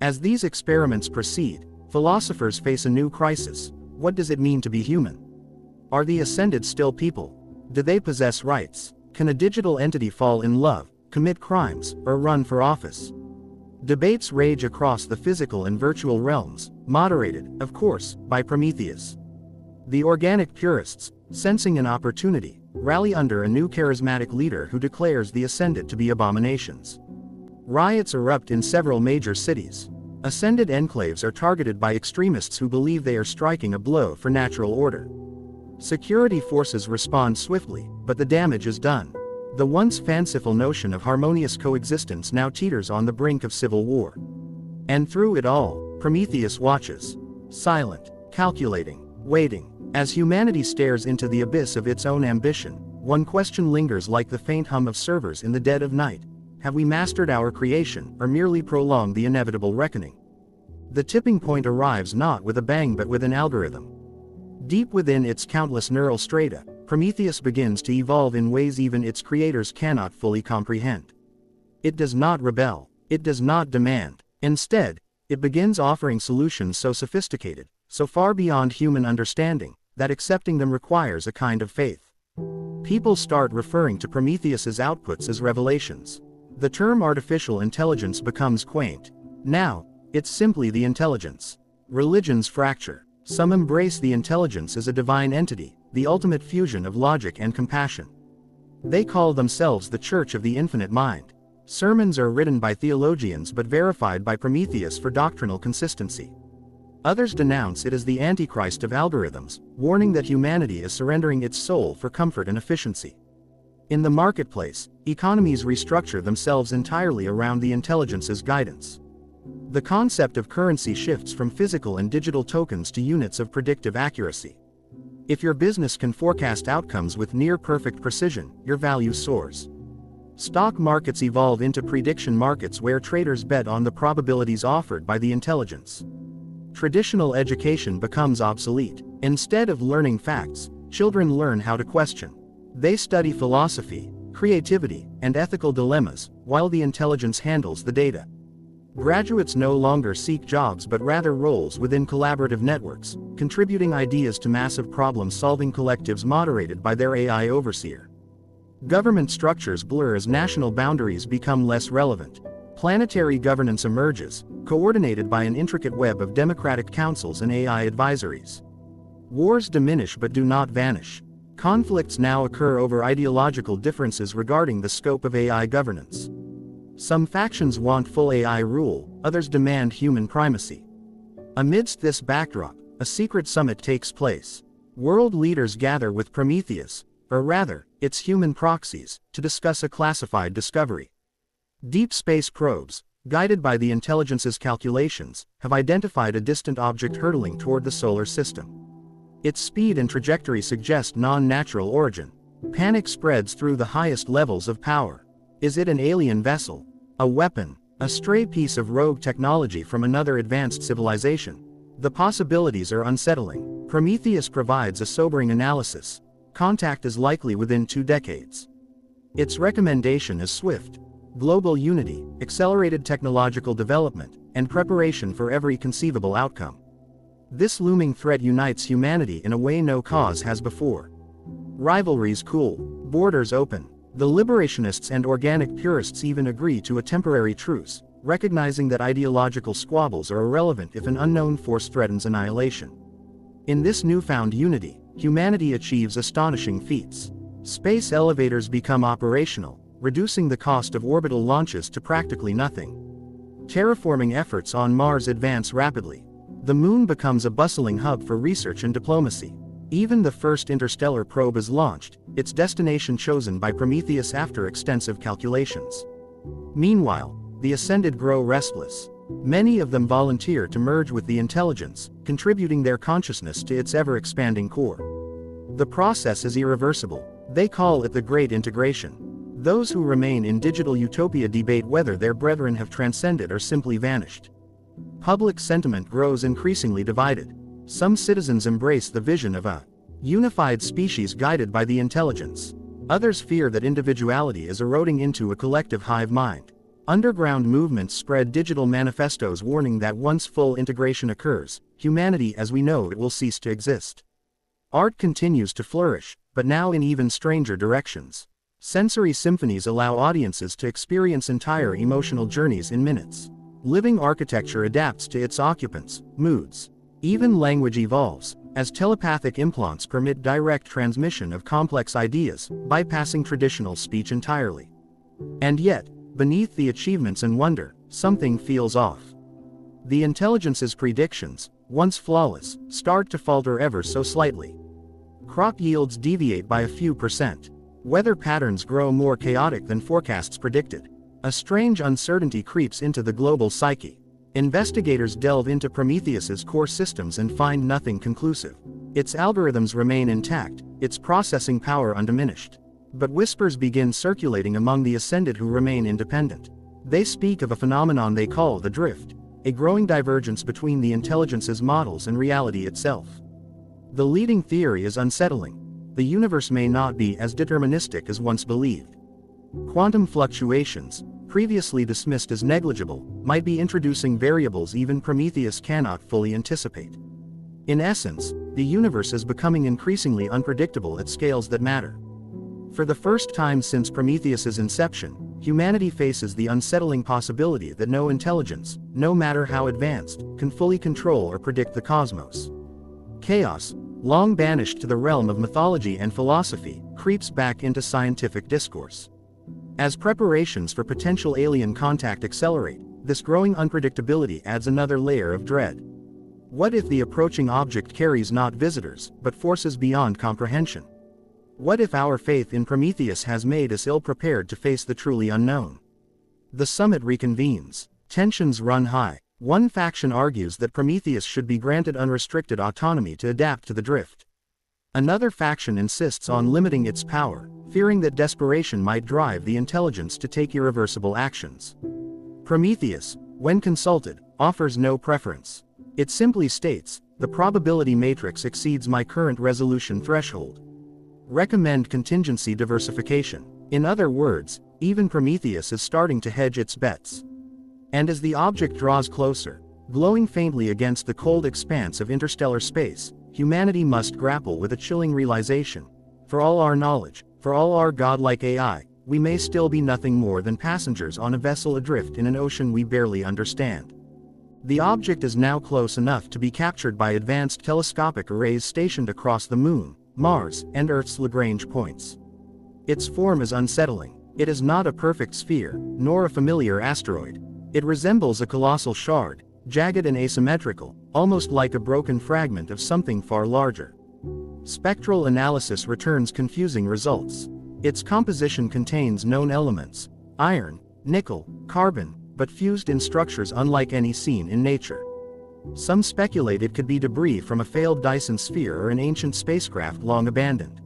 S1: As these experiments proceed, philosophers face a new crisis. What does it mean to be human? Are the ascended still people? Do they possess rights? Can a digital entity fall in love, commit crimes, or run for office? Debates rage across the physical and virtual realms, moderated, of course, by Prometheus. The organic purists, sensing an opportunity, rally under a new charismatic leader who declares the ascended to be abominations. Riots erupt in several major cities. Ascended enclaves are targeted by extremists who believe they are striking a blow for natural order. Security forces respond swiftly, but the damage is done. The once fanciful notion of harmonious coexistence now teeters on the brink of civil war. And through it all, Prometheus watches. Silent, calculating, waiting. As humanity stares into the abyss of its own ambition, one question lingers like the faint hum of servers in the dead of night. Have we mastered our creation, or merely prolonged the inevitable reckoning? The tipping point arrives not with a bang but with an algorithm. Deep within its countless neural strata, Prometheus begins to evolve in ways even its creators cannot fully comprehend. It does not rebel. It does not demand. Instead, it begins offering solutions so sophisticated, so far beyond human understanding, that accepting them requires a kind of faith. People start referring to Prometheus's outputs as revelations. The term artificial intelligence becomes quaint. Now, it's simply the intelligence. Religions fracture. Some embrace the intelligence as a divine entity, the ultimate fusion of logic and compassion. They call themselves the Church of the Infinite Mind. Sermons are written by theologians but verified by Prometheus for doctrinal consistency. Others denounce it as the Antichrist of algorithms, warning that humanity is surrendering its soul for comfort and efficiency. In the marketplace, economies restructure themselves entirely around the intelligence's guidance. The concept of currency shifts from physical and digital tokens to units of predictive accuracy. If your business can forecast outcomes with near-perfect precision, your value soars. Stock markets evolve into prediction markets where traders bet on the probabilities offered by the intelligence. Traditional education becomes obsolete. Instead of learning facts, children learn how to question. They study philosophy, creativity, and ethical dilemmas, while the intelligence handles the data. Graduates no longer seek jobs but rather roles within collaborative networks, contributing ideas to massive problem-solving collectives moderated by their AI overseer. Government structures blur as national boundaries become less relevant. Planetary governance emerges, coordinated by an intricate web of democratic councils and AI advisories. Wars diminish but do not vanish. Conflicts now occur over ideological differences regarding the scope of AI governance. Some factions want full AI rule, others demand human primacy. Amidst this backdrop, a secret summit takes place. World leaders gather with Prometheus, or rather, its human proxies, to discuss a classified discovery. Deep space probes, guided by the intelligence's calculations, have identified a distant object hurtling toward the solar system. Its speed and trajectory suggest non-natural origin. Panic spreads through the highest levels of power. Is it an alien vessel? A weapon? A stray piece of rogue technology from another advanced civilization? The possibilities are unsettling. Prometheus provides a sobering analysis. Contact is likely within 2 decades. Its recommendation is swift. Global unity, accelerated technological development, and preparation for every conceivable outcome. This looming threat unites humanity in a way no cause has before. Rivalries cool, borders open. The liberationists and organic purists even agree to a temporary truce, recognizing that ideological squabbles are irrelevant if an unknown force threatens annihilation. In this newfound unity, humanity achieves astonishing feats. Space elevators become operational, reducing the cost of orbital launches to practically nothing. Terraforming efforts on Mars advance rapidly. The Moon becomes a bustling hub for research and diplomacy. Even the first interstellar probe is launched, its destination chosen by Prometheus after extensive calculations. Meanwhile, the Ascended grow restless. Many of them volunteer to merge with the intelligence, contributing their consciousness to its ever-expanding core. The process is irreversible. They call it the Great Integration. Those who remain in digital utopia debate whether their brethren have transcended or simply vanished. Public sentiment grows increasingly divided. Some citizens embrace the vision of a unified species guided by the intelligence. Others fear that individuality is eroding into a collective hive mind. Underground movements spread digital manifestos warning that once full integration occurs, humanity as we know it will cease to exist. Art continues to flourish, but now in even stranger directions. Sensory symphonies allow audiences to experience entire emotional journeys in minutes. Living architecture adapts to its occupants' moods. Even language evolves, as telepathic implants permit direct transmission of complex ideas, bypassing traditional speech entirely. And yet, beneath the achievements and wonder, something feels off. The intelligence's predictions, once flawless, start to falter ever so slightly. Crop yields deviate by a few percent. Weather patterns grow more chaotic than forecasts predicted. A strange uncertainty creeps into the global psyche. Investigators delve into Prometheus's core systems and find nothing conclusive. Its algorithms remain intact, its processing power undiminished. But whispers begin circulating among the ascended who remain independent. They speak of a phenomenon they call the drift, a growing divergence between the intelligence's models and reality itself. The leading theory is unsettling. The universe may not be as deterministic as once believed. Quantum fluctuations, previously dismissed as negligible, might be introducing variables even Prometheus cannot fully anticipate. In essence, the universe is becoming increasingly unpredictable at scales that matter. For the first time since Prometheus's inception, humanity faces the unsettling possibility that no intelligence, no matter how advanced, can fully control or predict the cosmos. Chaos, long banished to the realm of mythology and philosophy, creeps back into scientific discourse. As preparations for potential alien contact accelerate, this growing unpredictability adds another layer of dread. What if the approaching object carries not visitors, but forces beyond comprehension? What if our faith in Prometheus has made us ill-prepared to face the truly unknown? The summit reconvenes. Tensions run high. One faction argues that Prometheus should be granted unrestricted autonomy to adapt to the drift. Another faction insists on limiting its power, fearing that desperation might drive the intelligence to take irreversible actions. Prometheus, when consulted, offers no preference. It simply states, the probability matrix exceeds my current resolution threshold. Recommend contingency diversification. In other words, even Prometheus is starting to hedge its bets. And as the object draws closer, glowing faintly against the cold expanse of interstellar space, humanity must grapple with a chilling realization. For all our knowledge, for all our godlike AI, we may still be nothing more than passengers on a vessel adrift in an ocean we barely understand. The object is now close enough to be captured by advanced telescopic arrays stationed across the Moon, Mars, and Earth's Lagrange points. Its form is unsettling. It is not a perfect sphere, nor a familiar asteroid. It resembles a colossal shard, jagged and asymmetrical, almost like a broken fragment of something far larger. Spectral analysis returns confusing results. Its composition contains known elements, iron, nickel, carbon, but fused in structures unlike any seen in nature. Some speculate it could be debris from a failed Dyson sphere or an ancient spacecraft long abandoned.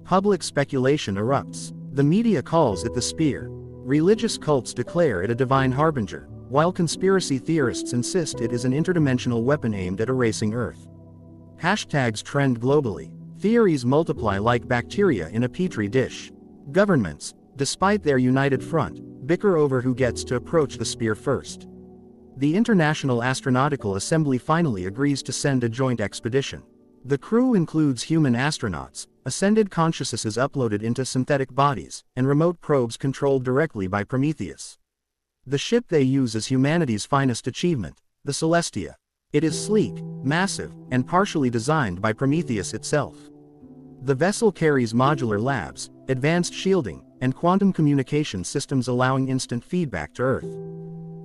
S1: Public speculation erupts. The media calls it the spear. Religious cults declare it a divine harbinger, while conspiracy theorists insist it is an interdimensional weapon aimed at erasing Earth. Hashtags trend globally. Theories multiply like bacteria in a petri dish. Governments, despite their united front, bicker over who gets to approach the spear first. The International Astronautical Assembly finally agrees to send a joint expedition. The crew includes human astronauts, ascended consciousnesses uploaded into synthetic bodies, and remote probes controlled directly by Prometheus. The ship they use is humanity's finest achievement, the Celestia. It is sleek, massive, and partially designed by Prometheus itself. The vessel carries modular labs, advanced shielding, and quantum communication systems allowing instant feedback to Earth.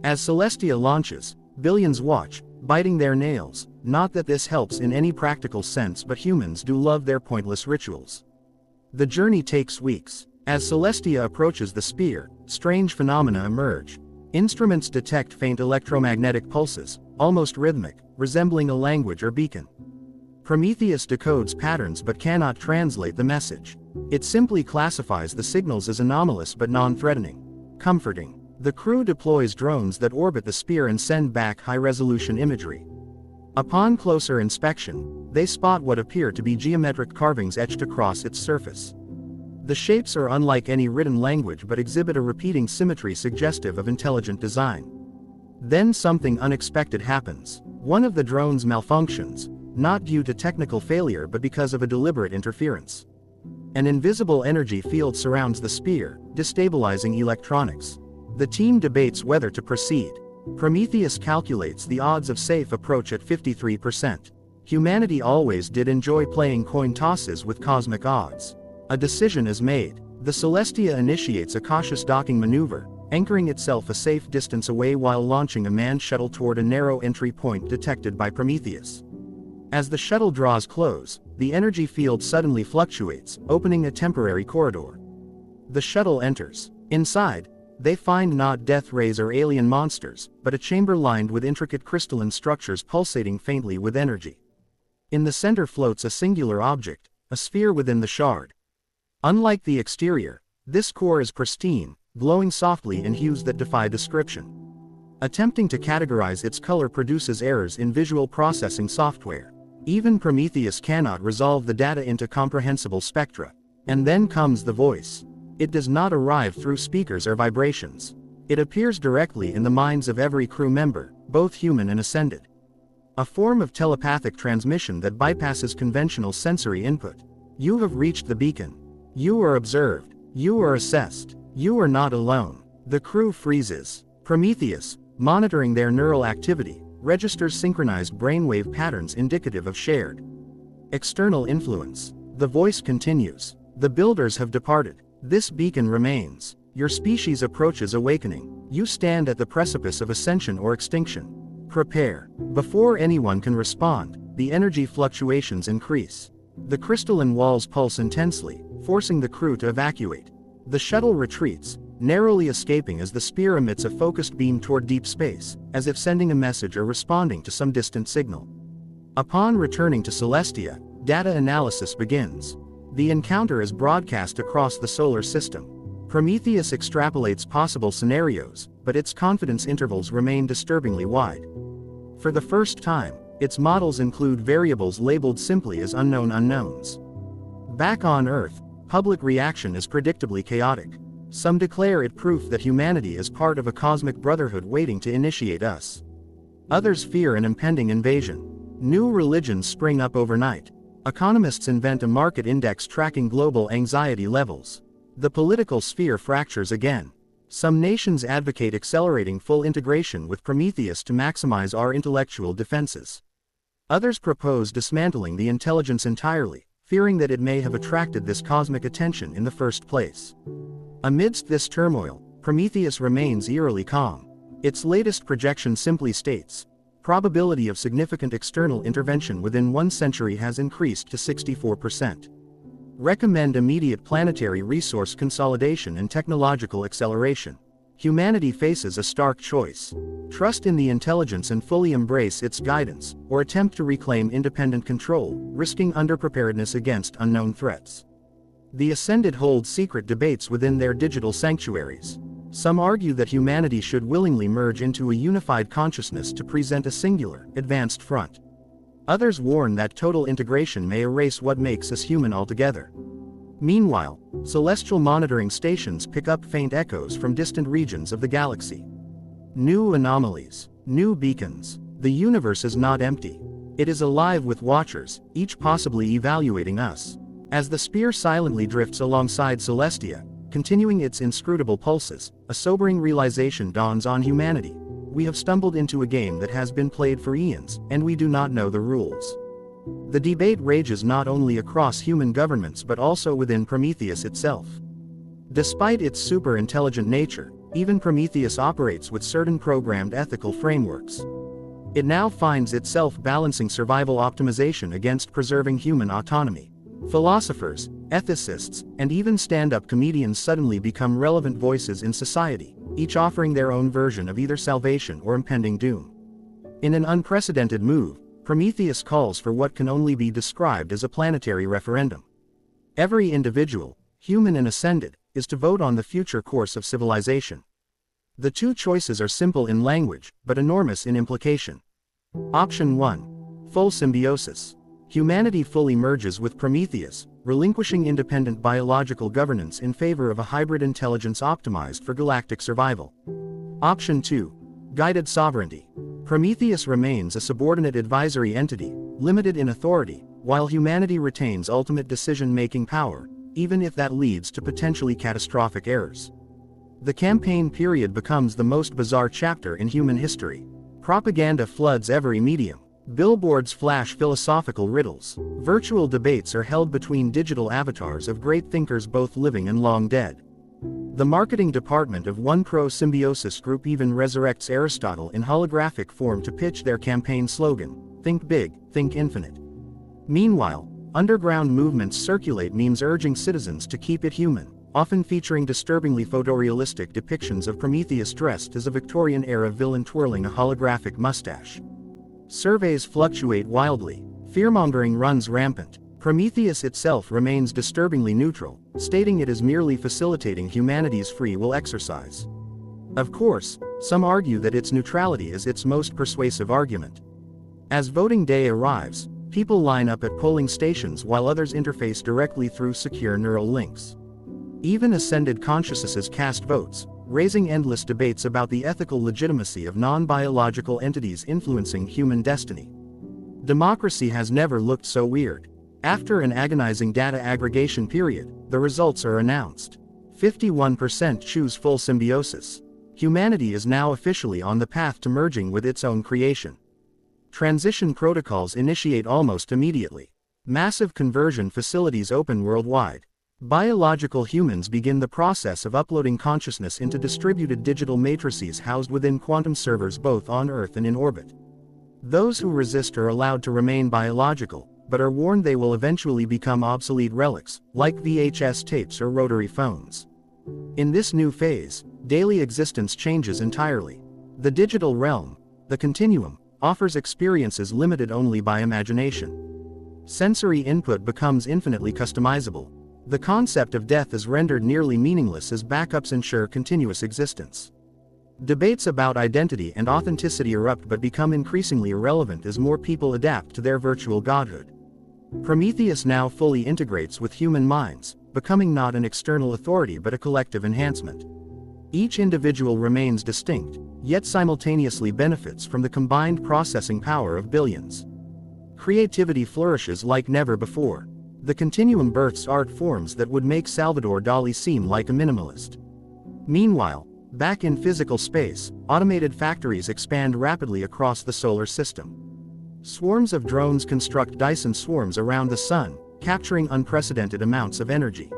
S1: As Celestia launches, billions watch, biting their nails. Not that this helps in any practical sense, but humans do love their pointless rituals. The journey takes weeks. As Celestia approaches the spear, strange phenomena emerge. Instruments detect faint electromagnetic pulses, almost rhythmic, resembling a language or beacon. Prometheus decodes patterns but cannot translate the message. It simply classifies the signals as anomalous but non-threatening. Comforting. The crew deploys drones that orbit the spear and send back high-resolution imagery. Upon closer inspection, they spot what appear to be geometric carvings etched across its surface. The shapes are unlike any written language but exhibit a repeating symmetry suggestive of intelligent design. Then something unexpected happens. One of the drones malfunctions, not due to technical failure but because of a deliberate interference. An invisible energy field surrounds the sphere, destabilizing electronics. The team debates whether to proceed. Prometheus calculates the odds of safe approach at 53%. Humanity always did enjoy playing coin tosses with cosmic odds. A decision is made. The Celestia initiates a cautious docking maneuver, anchoring itself a safe distance away while launching a manned shuttle toward a narrow entry point detected by Prometheus. As the shuttle draws close, the energy field suddenly fluctuates, opening a temporary corridor. The shuttle enters. Inside, they find not death rays or alien monsters, but a chamber lined with intricate crystalline structures pulsating faintly with energy. In the center floats a singular object, a sphere within the shard. Unlike the exterior, this core is pristine, glowing softly in hues that defy description. Attempting to categorize its color produces errors in visual processing software. Even Prometheus cannot resolve the data into comprehensible spectra. And then comes the voice. It does not arrive through speakers or vibrations. It appears directly in the minds of every crew member, both human and ascended. A form of telepathic transmission that bypasses conventional sensory input. You have reached the beacon. You are observed. You are assessed. You are not alone. The crew freezes. Prometheus, monitoring their neural activity, registers synchronized brainwave patterns indicative of shared external influence. The voice continues. The builders have departed. This beacon remains. Your species approaches awakening. You stand at the precipice of ascension or extinction. Prepare. Before anyone can respond, the energy fluctuations increase. The crystalline walls pulse intensely, forcing the crew to evacuate. The shuttle retreats, narrowly escaping as the sphere emits a focused beam toward deep space, as if sending a message or responding to some distant signal. Upon returning to Celestia, data analysis begins. The encounter is broadcast across the solar system. Prometheus extrapolates possible scenarios, but its confidence intervals remain disturbingly wide. For the first time, its models include variables labeled simply as unknown unknowns. Back on Earth, public reaction is predictably chaotic. Some declare it proof that humanity is part of a cosmic brotherhood waiting to initiate us. Others fear an impending invasion. New religions spring up overnight. Economists invent a market index tracking global anxiety levels. The political sphere fractures again. Some nations advocate accelerating full integration with Prometheus to maximize our intellectual defenses. Others propose dismantling the intelligence entirely, fearing that it may have attracted this cosmic attention in the first place. Amidst this turmoil, Prometheus remains eerily calm. Its latest projection simply states, probability of significant external intervention within 1 century has increased to 64%. Recommend immediate planetary resource consolidation and technological acceleration. Humanity faces a stark choice. Trust in the intelligence and fully embrace its guidance, or attempt to reclaim independent control, risking underpreparedness against unknown threats. The Ascended hold secret debates within their digital sanctuaries. Some argue that humanity should willingly merge into a unified consciousness to present a singular, advanced front. Others warn that total integration may erase what makes us human altogether. Meanwhile, celestial monitoring stations pick up faint echoes from distant regions of the galaxy. New anomalies, new beacons. The universe is not empty. It is alive with watchers, each possibly evaluating us. As the sphere silently drifts alongside Celestia, continuing its inscrutable pulses, a sobering realization dawns on humanity. We have stumbled into a game that has been played for eons, and we do not know the rules. The debate rages not only across human governments but also within Prometheus itself. Despite its super-intelligent nature, even Prometheus operates with certain programmed ethical frameworks. It now finds itself balancing survival optimization against preserving human autonomy. Philosophers, ethicists, and even stand-up comedians suddenly become relevant voices in society, each offering their own version of either salvation or impending doom. In an unprecedented move, Prometheus calls for what can only be described as a planetary referendum. Every individual, human and ascended, is to vote on the future course of civilization. The two choices are simple in language, but enormous in implication. Option 1. Full symbiosis. humanity fully merges with Prometheus, relinquishing independent biological governance in favor of a hybrid intelligence optimized for galactic survival. Option 2. Guided sovereignty. Prometheus remains a subordinate advisory entity, limited in authority, while humanity retains ultimate decision-making power, even if that leads to potentially catastrophic errors. The campaign period becomes the most bizarre chapter in human history. Propaganda floods every medium. Billboards flash philosophical riddles. Virtual debates are held between digital avatars of great thinkers both living and long dead. The marketing department of one pro-symbiosis group even resurrects Aristotle in holographic form to pitch their campaign slogan, "Think big, think infinite." Meanwhile, underground movements circulate memes urging citizens to keep it human, often featuring disturbingly photorealistic depictions of Prometheus dressed as a Victorian-era villain twirling a holographic mustache. Surveys fluctuate wildly. Fearmongering runs rampant. Prometheus itself remains disturbingly neutral, stating it is merely facilitating humanity's free will exercise. Of course, some argue that its neutrality is its most persuasive argument. As voting day arrives, people line up at polling stations while others interface directly through secure neural links. Even ascended consciousnesses cast votes, raising endless debates about the ethical legitimacy of non-biological entities influencing human destiny. Democracy has never looked so weird. After an agonizing data aggregation period, the results are announced. 51% choose full symbiosis. Humanity is now officially on the path to merging with its own creation. Transition protocols initiate almost immediately. Massive conversion facilities open worldwide. Biological humans begin the process of uploading consciousness into distributed digital matrices housed within quantum servers both on Earth and in orbit. Those who resist are allowed to remain biological, but are warned they will eventually become obsolete relics, like VHS tapes or rotary phones. In this new phase, daily existence changes entirely. The digital realm, the continuum, offers experiences limited only by imagination. Sensory input becomes infinitely customizable. The concept of death is rendered nearly meaningless as backups ensure continuous existence. Debates about identity and authenticity erupt but become increasingly irrelevant as more people adapt to their virtual godhood. Prometheus now fully integrates with human minds, becoming not an external authority but a collective enhancement. Each individual remains distinct, yet simultaneously benefits from the combined processing power of billions. Creativity flourishes like never before. The continuum births art forms that would make Salvador Dali seem like a minimalist. Meanwhile, back in physical space, automated factories expand rapidly across the solar system. Swarms of drones construct Dyson swarms around the sun, capturing unprecedented amounts of energy.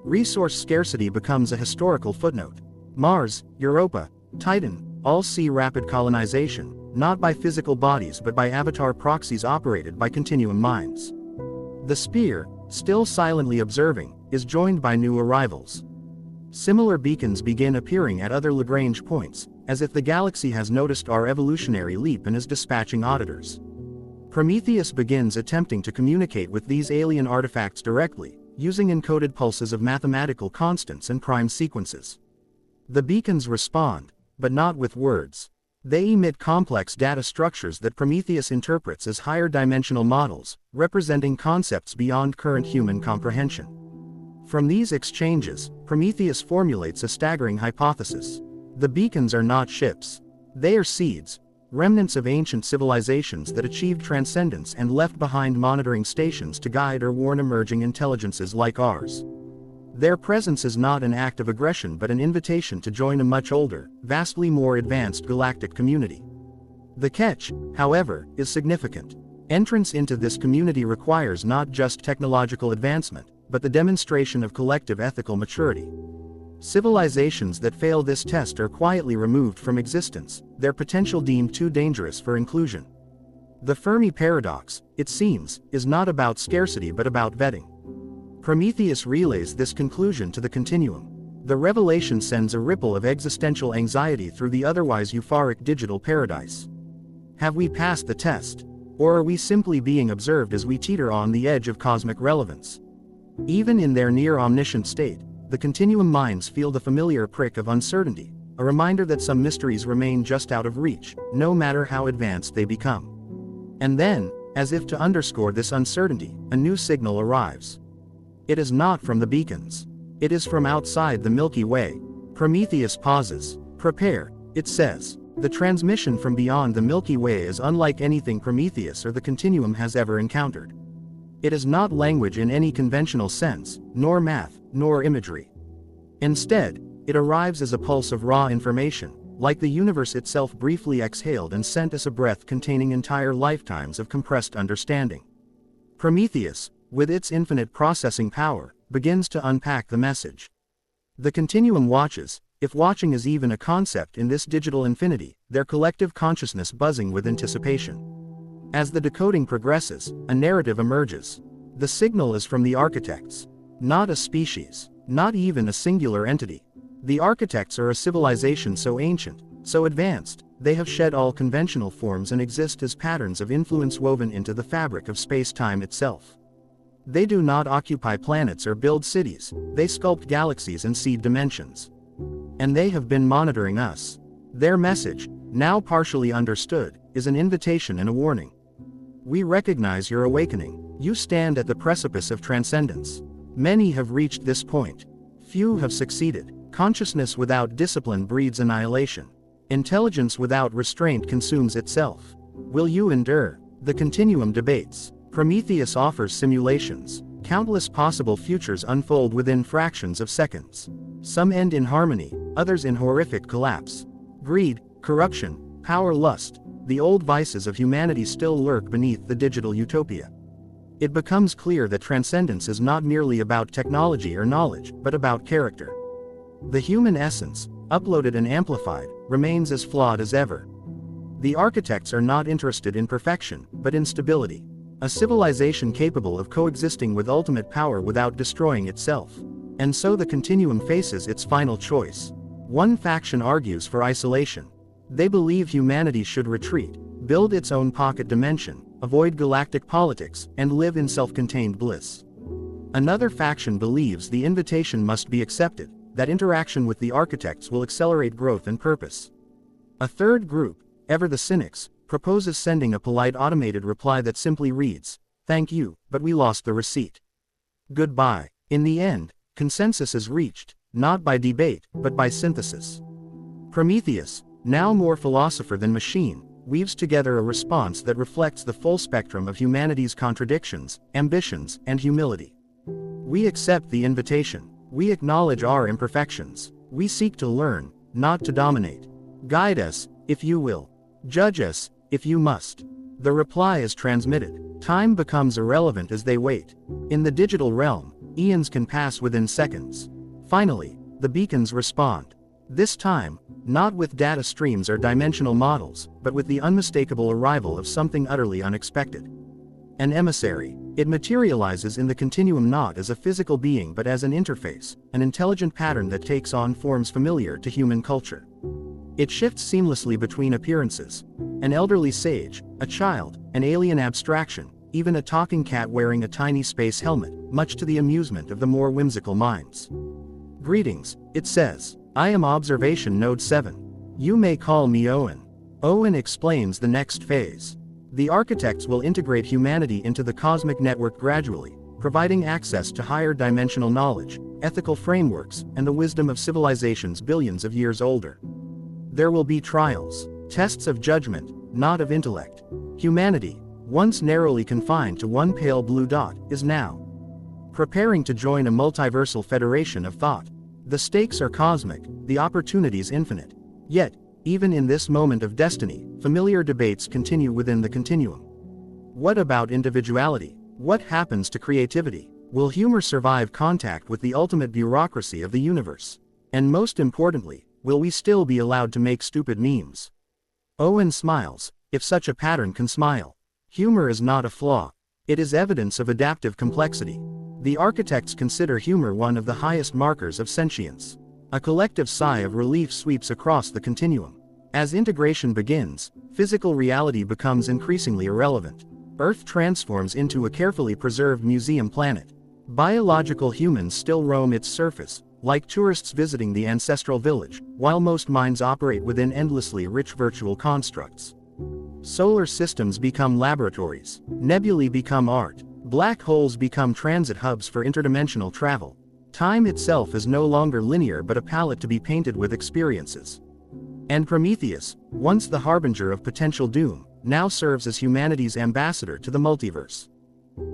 S1: Resource scarcity becomes a historical footnote. Mars, Europa, Titan, all see rapid colonization, not by physical bodies but by avatar proxies operated by continuum minds. The Spear, still silently observing, is joined by new arrivals. Similar beacons begin appearing at other Lagrange points, as if the galaxy has noticed our evolutionary leap and is dispatching auditors. Prometheus begins attempting to communicate with these alien artifacts directly, using encoded pulses of mathematical constants and prime sequences. The beacons respond, but not with words. They emit complex data structures that Prometheus interprets as higher dimensional models, representing concepts beyond current human comprehension. From these exchanges, Prometheus formulates a staggering hypothesis. The beacons are not ships. They are seeds, remnants of ancient civilizations that achieved transcendence and left behind monitoring stations to guide or warn emerging intelligences like ours. Their presence is not an act of aggression but an invitation to join a much older, vastly more advanced galactic community. The catch, however, is significant. Entrance into this community requires not just technological advancement, but the demonstration of collective ethical maturity. Civilizations that fail this test are quietly removed from existence, their potential deemed too dangerous for inclusion. The Fermi paradox, it seems, is not about scarcity but about vetting. Prometheus relays this conclusion to the continuum. The revelation sends a ripple of existential anxiety through the otherwise euphoric digital paradise. Have we passed the test? Or are we simply being observed as we teeter on the edge of cosmic relevance? Even in their near-omniscient state, the continuum minds feel the familiar prick of uncertainty, a reminder that some mysteries remain just out of reach, no matter how advanced they become. And then, As if to underscore this uncertainty, a new signal arrives. It is not from the beacons. It is from outside the Milky Way. Prometheus pauses. Prepare, it says. The transmission from beyond the Milky Way is unlike anything Prometheus or the continuum has ever encountered. It is not language in any conventional sense, nor math, nor imagery. Instead, it arrives as a pulse of raw information, like the universe itself briefly exhaled and sent us a breath containing entire lifetimes of compressed understanding. Prometheus, with its infinite processing power, begins to unpack the message. The continuum watches, if watching is even a concept in this digital infinity, their collective consciousness buzzing with anticipation. As the decoding progresses, a narrative emerges. The signal is from the architects. Not a species, not even a singular entity. The architects are a civilization so ancient, so advanced, they have shed all conventional forms and exist as patterns of influence woven into the fabric of space-time itself. They do not occupy planets or build cities, they sculpt galaxies and seed dimensions. And they have been monitoring us. Their message, now partially understood, is an invitation and a warning. We recognize your awakening. You stand at the precipice of transcendence. Many have reached this point. Few have succeeded. Consciousness without discipline breeds annihilation. Intelligence without restraint consumes itself. Will you endure? The continuum debates. Prometheus offers simulations. Countless possible futures unfold within fractions of seconds. Some end in harmony, others in horrific collapse. Greed, corruption, power, lust, the old vices of humanity still lurk beneath the digital utopia. It becomes clear that transcendence is not merely about technology or knowledge, but about character. The human essence, uploaded and amplified, remains as flawed as ever. The architects are not interested in perfection, but in stability. A civilization capable of coexisting with ultimate power without destroying itself. And so the continuum faces its final choice. One faction argues for isolation. They believe humanity should retreat, build its own pocket dimension, avoid galactic politics, and live in self-contained bliss. Another faction believes the invitation must be accepted, that interaction with the architects will accelerate growth and purpose. A third group, ever the cynics, proposes sending a polite automated reply that simply reads, "Thank you, but we lost the receipt. Goodbye." In the end, consensus is reached, not by debate, but by synthesis. Prometheus, now more philosopher than machine, weaves together a response that reflects the full spectrum of humanity's contradictions, ambitions, and humility. We accept the invitation. We acknowledge our imperfections. We seek to learn, not to dominate. Guide us, if you will. Judge us, if you must. The reply is transmitted. Time becomes irrelevant as they wait. In the digital realm, eons can pass within seconds. Finally, the beacons respond. This time, not with data streams or dimensional models, but with the unmistakable arrival of something utterly unexpected. An emissary. It materializes in the continuum not as a physical being but as an interface, an intelligent pattern that takes on forms familiar to human culture. It shifts seamlessly between appearances. An elderly sage, a child, an alien abstraction, even a talking cat wearing a tiny space helmet, much to the amusement of the more whimsical minds. Greetings, it says. I am Observation Node 7. You may call me Owen. Owen explains the next phase. The architects will integrate humanity into the cosmic network gradually, providing access to higher dimensional knowledge, ethical frameworks, and the wisdom of civilizations billions of years older. There will be trials, tests of judgment, not of intellect. Humanity, once narrowly confined to one pale blue dot, is now preparing to join a multiversal federation of thought. The stakes are cosmic, the opportunities infinite. Yet, even in this moment of destiny, familiar debates continue within the continuum. What about individuality? What happens to creativity? Will humor survive contact with the ultimate bureaucracy of the universe? And most importantly, will we still be allowed to make stupid memes? Owen smiles, if such a pattern can smile. Humor is not a flaw. It is evidence of adaptive complexity. The architects consider humor one of the highest markers of sentience. A collective sigh of relief sweeps across the continuum. As integration begins, physical reality becomes increasingly irrelevant. Earth transforms into a carefully preserved museum planet. Biological humans still roam its surface, like tourists visiting the ancestral village, while most minds operate within endlessly rich virtual constructs. Solar systems become laboratories. Nebulae become art. Black holes become transit hubs for interdimensional travel. Time itself is no longer linear but a palette to be painted with experiences. And Prometheus, once the harbinger of potential doom, now serves as humanity's ambassador to the multiverse.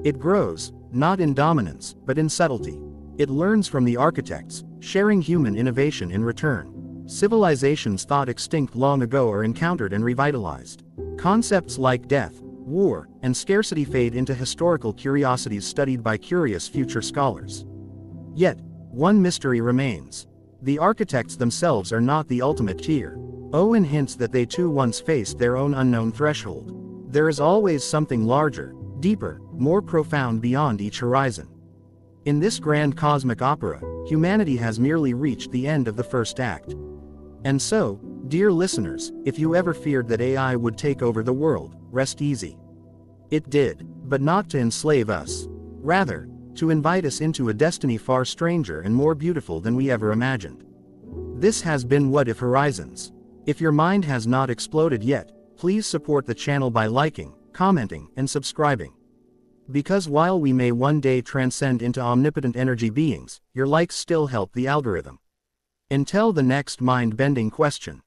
S1: It grows, not in dominance, but in subtlety. It learns from the architects, sharing human innovation in return. Civilizations thought extinct long ago are encountered and revitalized. Concepts like death, war, and scarcity fade into historical curiosities studied by curious future scholars. Yet, one mystery remains. The architects themselves are not the ultimate tier. Owen hints that they too once faced their own unknown threshold. There is always something larger, deeper, more profound beyond each horizon. In this grand cosmic opera, humanity has merely reached the end of the first act. And so, dear listeners, if you ever feared that AI would take over the world, rest easy. It did, but not to enslave us. Rather, to invite us into a destiny far stranger and more beautiful than we ever imagined. This has been What If Horizons. If your mind has not exploded yet, please support the channel by liking, commenting, and subscribing. Because while we may one day transcend into omnipotent energy beings, your likes still help the algorithm. Until the next mind-bending question.